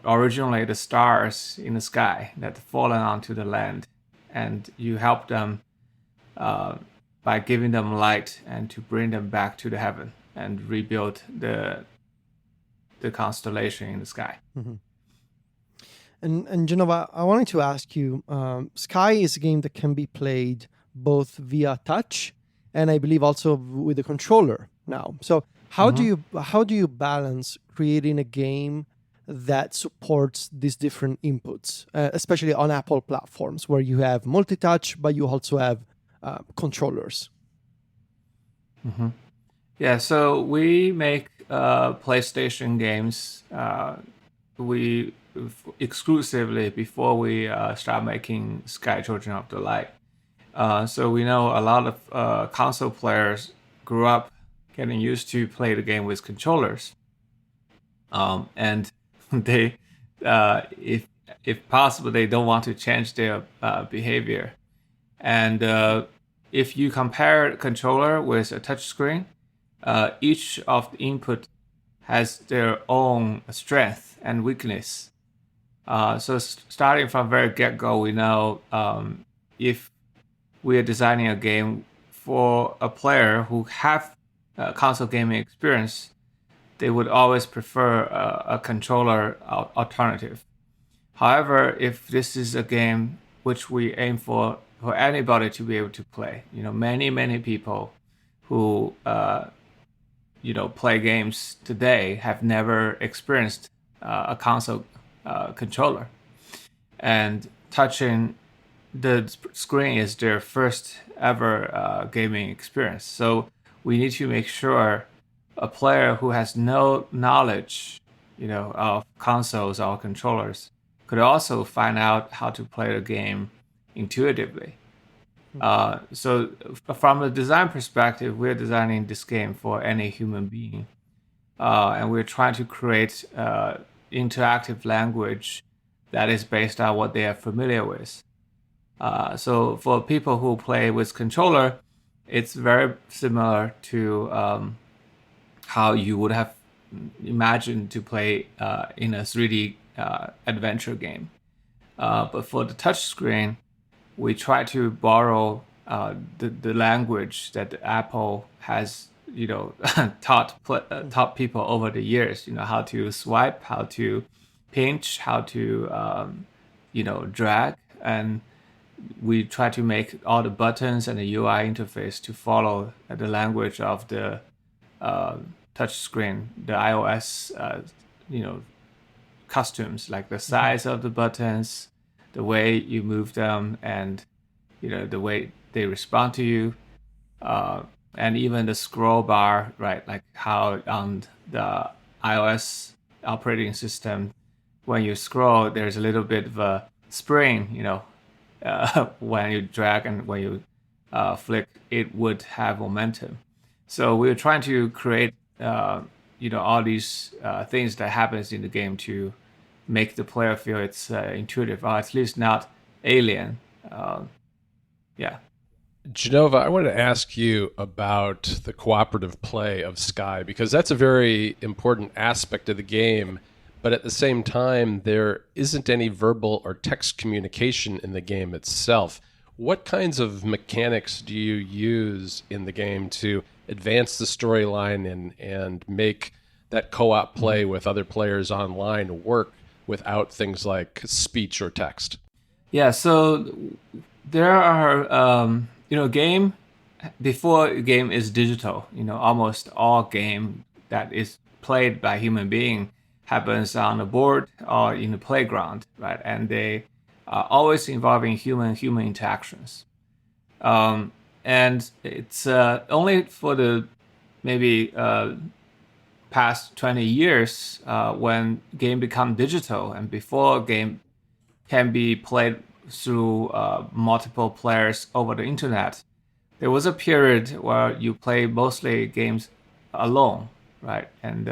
originally the stars in the sky that fallen onto the land, and you help them by giving them light and to bring them back to the heaven and rebuild the constellation in the sky. Mm-hmm. And Jenova, I wanted to ask you, Sky is a game that can be played both via touch and I believe also with a controller now. So how do you balance creating a game that supports these different inputs, especially on Apple platforms where you have multi-touch, but you also have controllers? Mm-hmm. Yeah, so we make PlayStation games. We exclusively before we start making Sky Children of the Light. So we know a lot of console players grew up getting used to play the game with controllers, and they, if possible, they don't want to change their behavior. And if you compare a controller with a touchscreen, each of the input has their own strength and weakness. So starting from very get-go, we know if we are designing a game for a player who have console gaming experience, they would always prefer a controller alternative. However, if this is a game which we aim for anybody to be able to play, many people who play games today have never experienced a console controller, and touching the screen is their first ever gaming experience. So we need to make sure a player who has no knowledge, of consoles or controllers could also find out how to play the game intuitively. So from a design perspective, we're designing this game for any human being. And we're trying to create interactive language that is based on what they are familiar with. So for people who play with controller, it's very similar to how you would have imagined to play in a 3D adventure game. But for the touchscreen, we try to borrow the language that Apple has, taught people over the years. How to swipe, how to pinch, how to drag, and we try to make all the buttons and the UI interface to follow the language of the touchscreen, the iOS, customs, like the size of the buttons, the way you move them, and the way they respond to you, and even the scroll bar, right? Like how on the iOS operating system, when you scroll, there's a little bit of a spring, when you drag and when you flick, it would have momentum. So we're trying to create, all these things that happens in the game to make the player feel it's intuitive, or at least not alien. Yeah. Jenova, I want to ask you about the cooperative play of Sky, because that's a very important aspect of the game. But at the same time, there isn't any verbal or text communication in the game itself. What kinds of mechanics do you use in the game to advance the storyline and make that co-op play with other players online work without things like speech or text? Yeah, so there are, game, before a game is digital, almost all game that is played by human being happens on a board or in the playground, right? And they are always involving human interactions. And it's only for the maybe past 20 years when game become digital, and before game can be played through multiple players over the internet. There was a period where you play mostly games alone, right? And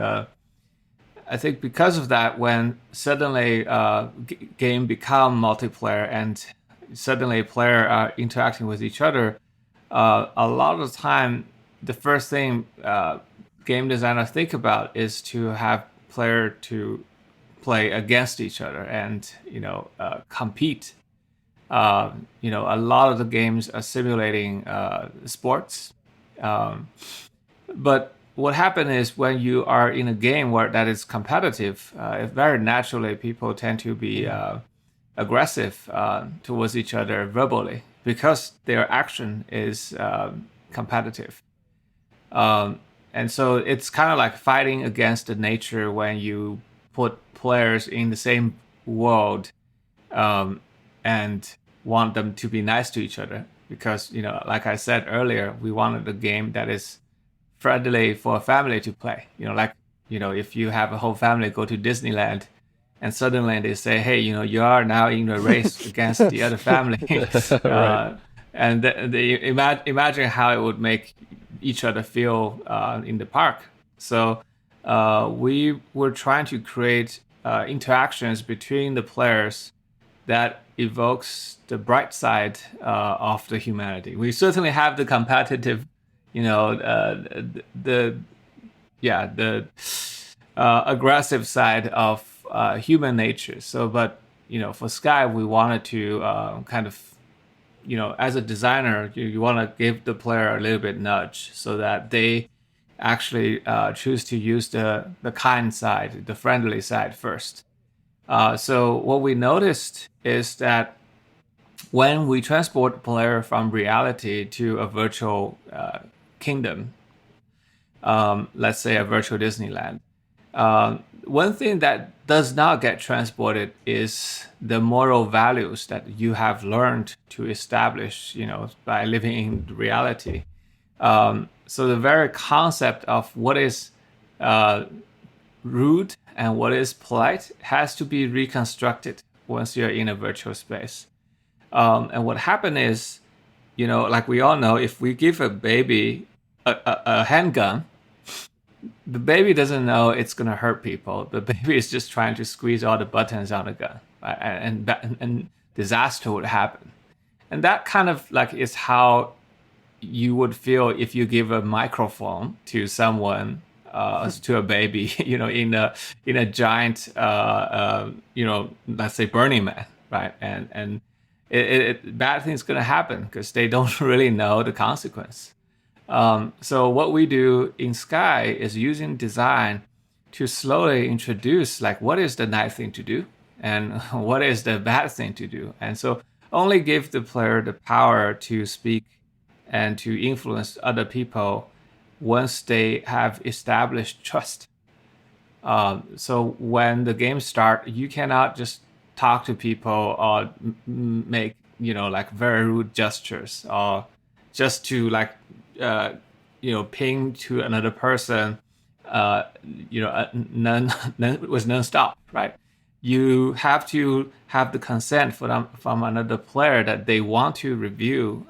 I think because of that, when suddenly game become multiplayer and suddenly player are interacting with each other, a lot of the time, the first thing game designers think about is to have player to play against each other and compete. A lot of the games are simulating sports, but what happens is when you are in a game where that is competitive, very naturally people tend to be aggressive towards each other verbally because their action is competitive. And so it's kind of like fighting against the nature when you put players in the same world and want them to be nice to each other. Because, like I said earlier, we wanted a game that is friendly for a family to play. If you have a whole family go to Disneyland and suddenly they say, hey, you are now in a race against the other family. Right. And they imagine how it would make each other feel in the park. So we were trying to create interactions between the players that evokes the bright side of the humanity. We certainly have the competitive, the aggressive side of human nature. So, but for Sky, we wanted to kind of, as a designer, you want to give the player a little bit nudge so that they actually choose to use the kind side, the friendly side first. So what we noticed is that when we transport the player from reality to a virtual kingdom, let's say a virtual Disneyland, one thing that does not get transported is the moral values that you have learned to establish, by living in reality. So the very concept of what is rude and what is polite has to be reconstructed once you're in a virtual space. And what happened is, like we all know, if we give a baby a handgun, the baby doesn't know it's going to hurt people. The baby is just trying to squeeze all the buttons on the gun, right? And disaster would happen. And that kind of like is how you would feel if you give a microphone to someone, to a baby, in a giant, let's say Burning Man, right? And bad things going to happen because they don't really know the consequence. So what we do in Sky is using design to slowly introduce like what is the nice thing to do and what is the bad thing to do. And so only give the player the power to speak and to influence other people once they have established trust. So when the game starts, you cannot just talk to people or make, like very rude gestures or just to like, ping to another person, with non-stop, right? You have to have the consent from another player that they want to review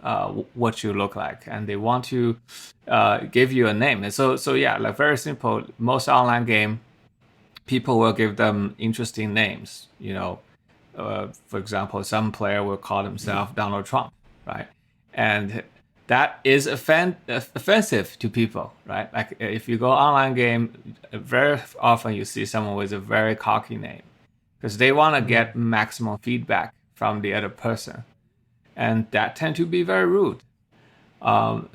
what you look like and they want to give you a name. And so yeah, like very simple. Most online game, people will give them interesting names. For example, some player will call himself Donald Trump, right? And that is offensive to people, right? Like if you go online game, very often you see someone with a very cocky name because they want to get maximum feedback from the other person, and that tend to be very rude.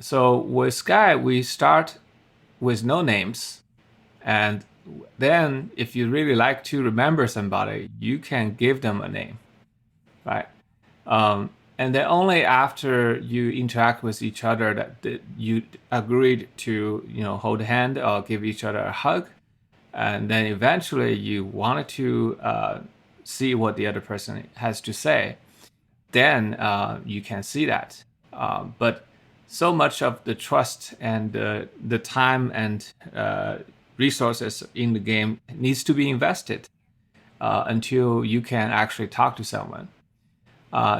So with Sky, we start with no names, and then if you really like to remember somebody, you can give them a name, right? And then only after you interact with each other that you agreed to, hold a hand or give each other a hug, and then eventually you wanted to see what the other person has to say, then you can see that. But so much of the trust and the time and resources in the game needs to be invested until you can actually talk to someone.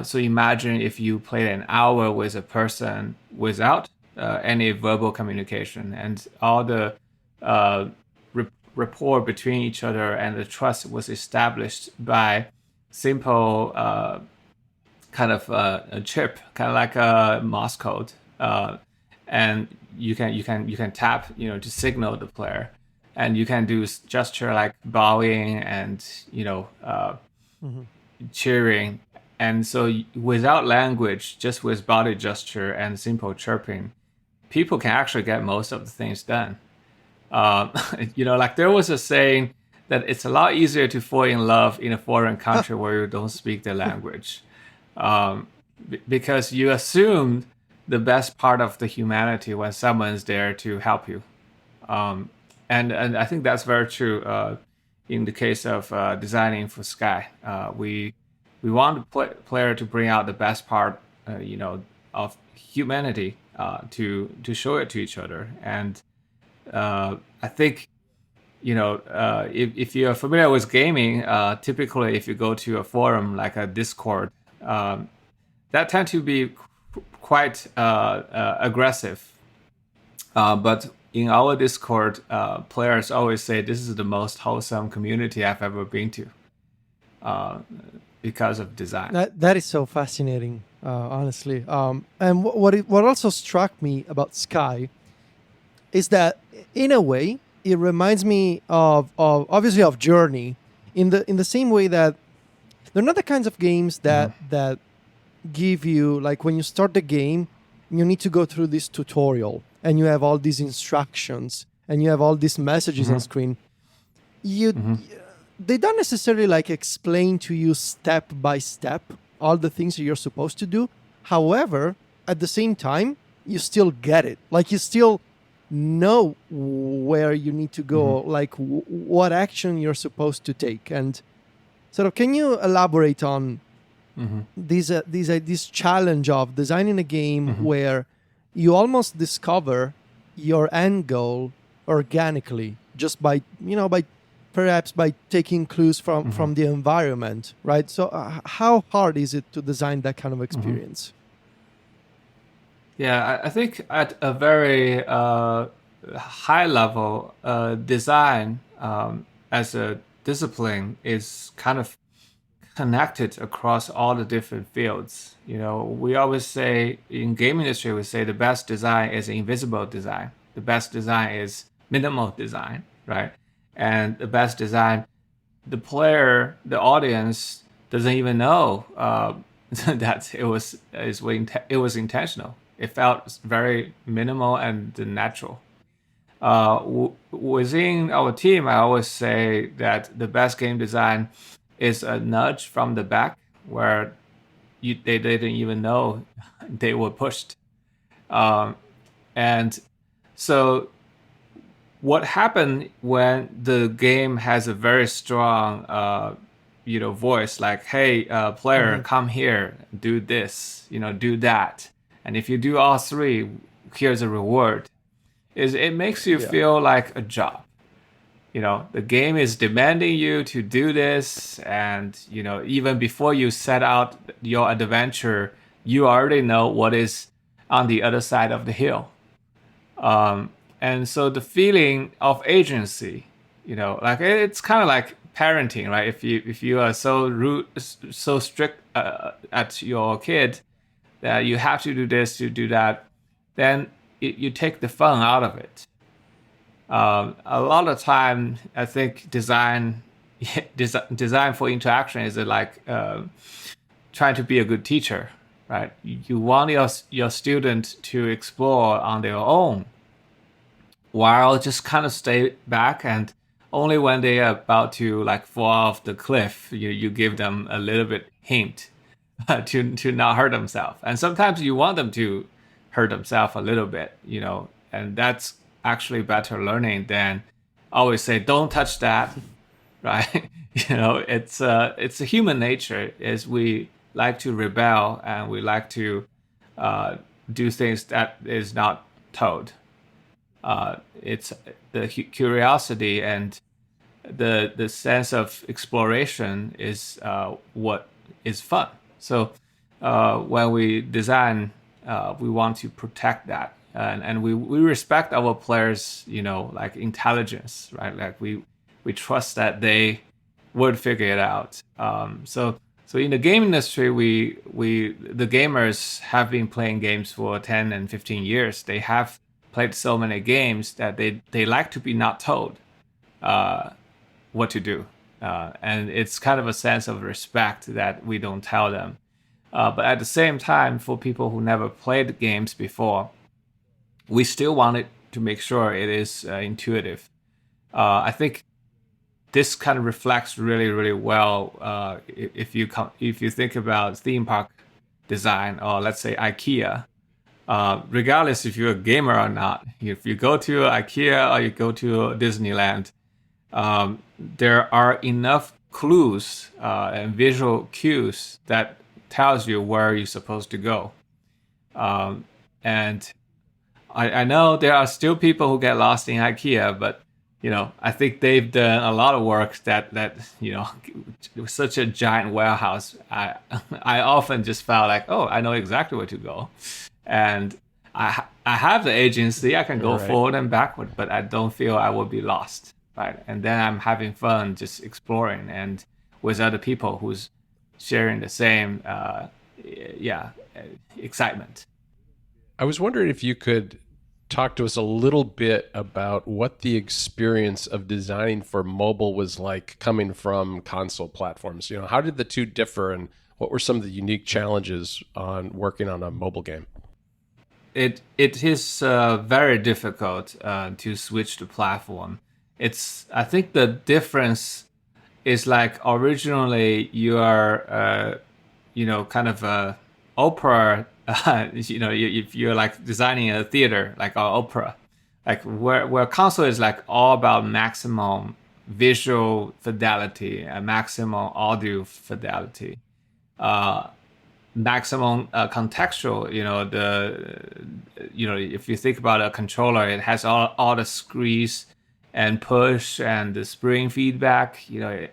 So imagine if you played an hour with a person without any verbal communication, and all the rapport between each other and the trust was established by simple kind of a chip, kind of like a Morse code, and you can tap, to signal the player, and you can do gesture like bowing and cheering. And so without language, just with body gesture and simple chirping, people can actually get most of the things done. Like there was a saying that it's a lot easier to fall in love in a foreign country where you don't speak the language, because you assume the best part of the humanity when someone's there to help you. And I think that's very true in the case of designing for Sky. We want the player to bring out the best part, of humanity to show it to each other. And I think, if you're familiar with gaming, typically if you go to a forum like a Discord, that tend to be quite aggressive. But in our Discord, players always say this is the most wholesome community I've ever been to. Because of design. That is so fascinating, honestly. And what also struck me about Sky is that in a way it reminds me of obviously of Journey, in the same way that they're not the kinds of games that give you, like, when you start the game you need to go through this tutorial and you have all these instructions and you have all these messages on screen. They don't necessarily like explain to you step by step all the things that you're supposed to do. However, at the same time, you still get it. Like you still know where you need to go, like what action you're supposed to take. And sort of, can you elaborate on this challenge of designing a game where you almost discover your end goal organically, just by perhaps by taking clues from the environment, right? So how hard is it to design that kind of experience? Yeah, I think at a very high level, design as a discipline is kind of connected across all the different fields. We always say in game industry, we say the best design is invisible design. The best design is minimal design, right? And the best design, the player, the audience doesn't even know that it was intentional. It felt very minimal and natural. Within our team, I always say that the best game design is a nudge from the back where they didn't even know they were pushed. And so what happened when the game has a very strong, voice, like, hey, player, come here, do this, do that. And if you do all three, here's a reward. It makes you feel like a job. The game is demanding you to do this. And, even before you set out your adventure, you already know what is on the other side of the hill. And so the feeling of agency, like it's kind of like parenting, right? If you are so rude, so strict at your kid that you have to do this, to do that, then you take the fun out of it. A lot of time, I think design for interaction is like trying to be a good teacher, right? You want your student to explore on their own, while just kind of stay back, and only when they are about to like fall off the cliff, you give them a little bit hint to not hurt themselves. And sometimes you want them to hurt themselves a little bit, and that's actually better learning than always say, don't touch that, right? It's a human nature is we like to rebel, and we like to do things that is not told. It's the curiosity and the sense of exploration is what is fun. So when we design, we want to protect that, and we respect our players, like intelligence, right? Like we trust that they would figure it out. So in the game industry, the gamers have been playing games for 10 and 15 years. They have played so many games that they like to be not told what to do. And it's kind of a sense of respect that we don't tell them. But at the same time, for people who never played games before, we still wanted to make sure it is intuitive. I think this kind of reflects really, really well if you think about theme park design, or let's say IKEA. Regardless if you're a gamer or not, if you go to IKEA or you go to Disneyland, there are enough clues and visual cues that tells you where you're supposed to go. And I know there are still people who get lost in IKEA, but I think they've done a lot of work that with such a giant warehouse, I often just felt like, oh, I know exactly where to go. And I have the agency, I can go forward and backward, but I don't feel I will be lost, right? And then I'm having fun just exploring and with other people who's sharing the same excitement. I was wondering if you could talk to us a little bit about what the experience of designing for mobile was like coming from console platforms. How did the two differ, and what were some of the unique challenges on working on a mobile game? It is very difficult to switch the platform. I think the difference is like originally you are kind of a opera. If you're like designing a theater like our opera, like where console is like all about maximum visual fidelity and maximum audio fidelity, maximum contextual. If you think about a controller, it has all the squeeze and push and the spring feedback,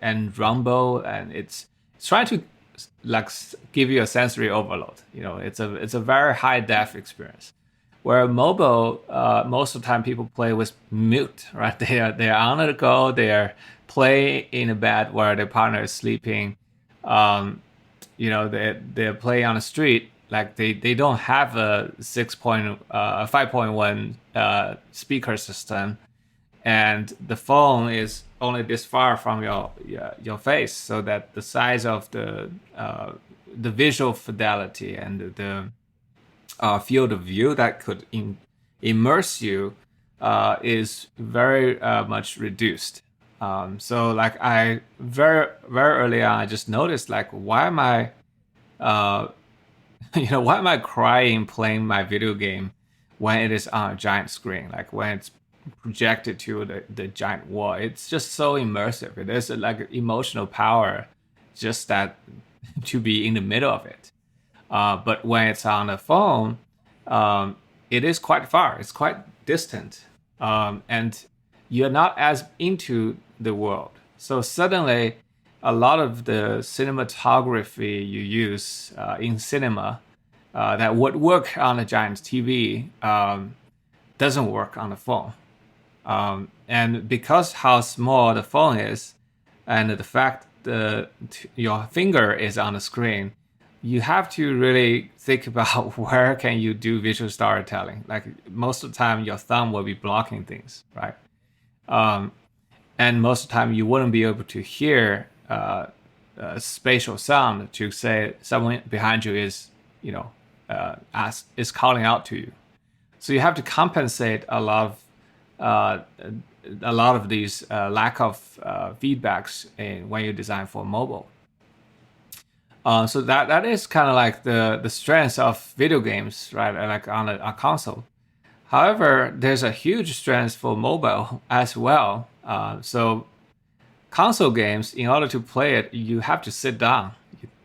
and rumble, and it's trying to like give you a sensory overload. It's a very high def experience. Where mobile, most of the time people play with mute, right? They are on the go. They are playing in a bed where their partner is sleeping. They're playing on the street. Like they don't have a 5.1 speaker system, and the phone is only this far from your face, so that the size of the visual fidelity and the field of view that could immerse you is very much reduced. So like I very early on, I just noticed like, why am I why am I crying playing my video game when it is on a giant screen? Like when it's projected to the giant wall, it's just so immersive. It is like emotional power just that to be in the middle of it. But when it's on the phone, it is quite far. It's quite distant, and you're not as into the world. So suddenly, a lot of the cinematography you use in cinema that would work on a giant TV doesn't work on the phone. And because how small the phone is, and the fact that your finger is on the screen, you have to really think about where can you do visual storytelling. Like most of the time, your thumb will be blocking things, right? And most of the time, you wouldn't be able to hear a spatial sound to say someone behind you is, is calling out to you. So you have to compensate a lot of these lack of feedbacks when you design for mobile. So that is kind of like the strength of video games, right? Like on a console. However, there's a huge strength for mobile as well. So console games, in order to play it, you have to sit down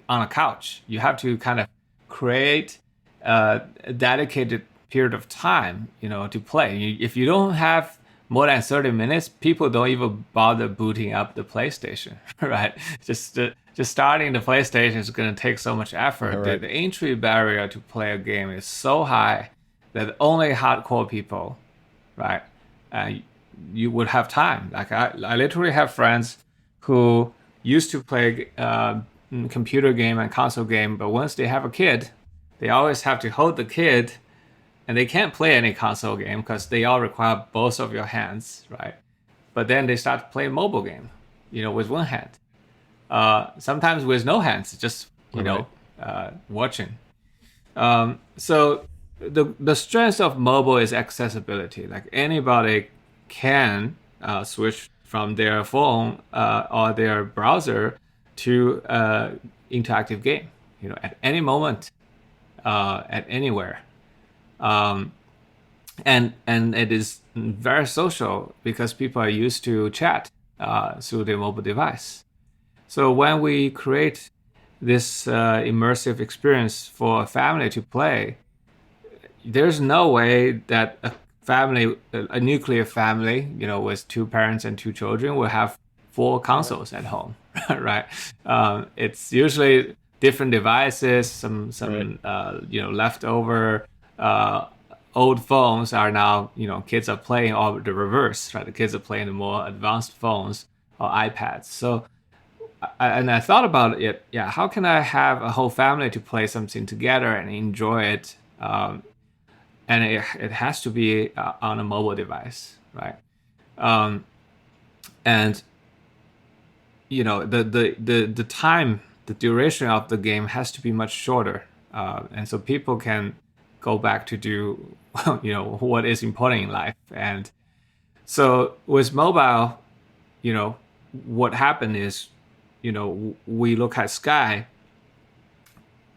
on a couch. You have to kind of create a dedicated period of time, to play. If you don't have more than 30 minutes, people don't even bother booting up the PlayStation, right? Just starting the PlayStation is going to take so much effort. Right. The entry barrier to play a game is so high that only hardcore people, right, you would have time. Like I literally have friends who used to play computer game and console game, but once they have a kid, they always have to hold the kid, and they can't play any console game because they all require both of your hands, right? But then they start playing mobile game, with one hand. Sometimes with no hands, just watching. So the strength of mobile is accessibility. Like anybody can switch from their phone or their browser to interactive game, at any moment, at anywhere. And it is very social because people are used to chat through their mobile device. So when we create this immersive experience for a family to play, there's no way that a nuclear family, with 2 parents and 2 children will have 4 consoles at home, right? It's usually different devices, some leftover old phones are now, kids are playing all the reverse, right? The kids are playing the more advanced phones or iPads. So, I thought about it. Yeah, how can I have a whole family to play something together and enjoy it? And it has to be on a mobile device, right? And the time, the duration of the game has to be much shorter, and so people can go back to do what is important in life. And so with mobile, what happened is, we look at Sky.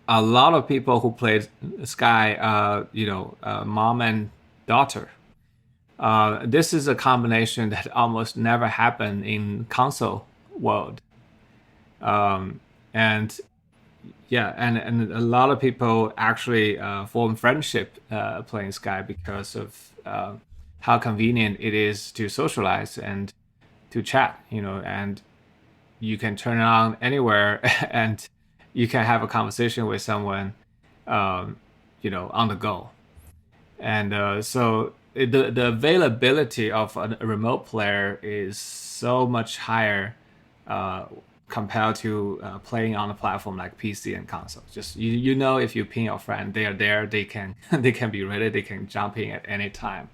A lot of people who played Sky, mom and daughter. This is a combination that almost never happened in console world. And a lot of people actually form friendship playing Sky because of how convenient it is to socialize and to chat, and you can turn it on anywhere and you can have a conversation with someone, on the go. And so the availability of a remote player is so much higher compared to playing on a platform like PC and console. Just if you ping your friend, they are there. They can be ready. They can jump in at any time.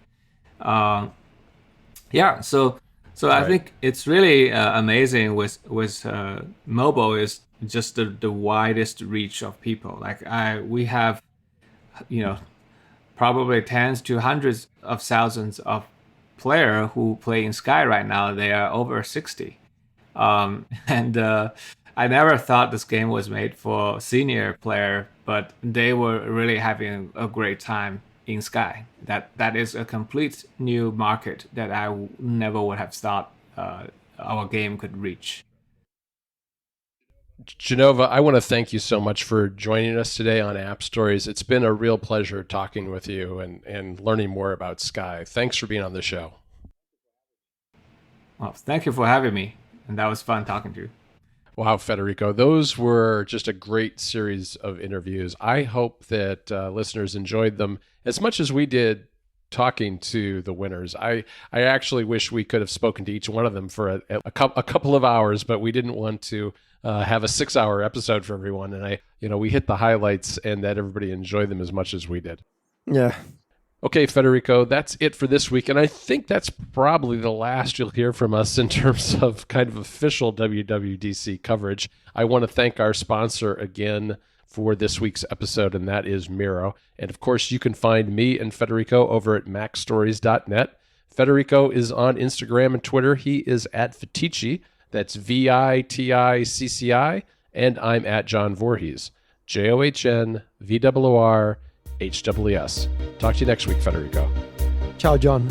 So I think it's really amazing with mobile is just the widest reach of people. Like we have, probably tens to hundreds of thousands of players who play in Sky right now. They are over 60. And I never thought this game was made for senior player, but they were really having a great time in Sky. That is a complete new market that I never would have thought our game could reach. Jenova, I want to thank you so much for joining us today on App Stories. It's been a real pleasure talking with you and learning more about Sky. Thanks for being on the show. Well, thank you for having me, and that was fun talking to you. Wow, Federico, those were just a great series of interviews. I hope that listeners enjoyed them as much as we did talking to the winners. I actually wish we could have spoken to each one of them for a couple of hours, but we didn't want to have a 6-hour episode for everyone. And we hit the highlights and that everybody enjoyed them as much as we did. Yeah. Okay, Federico, that's it for this week. And I think that's probably the last you'll hear from us in terms of kind of official WWDC coverage. I want to thank our sponsor again for this week's episode, and that is Miro. And of course, you can find me and Federico over at macstories.net. Federico is on Instagram and Twitter. He is at Viticci. That's VITICCI. And I'm at John Voorhees. JOHNVOORHWS. Talk to you next week, Federico. Ciao, John.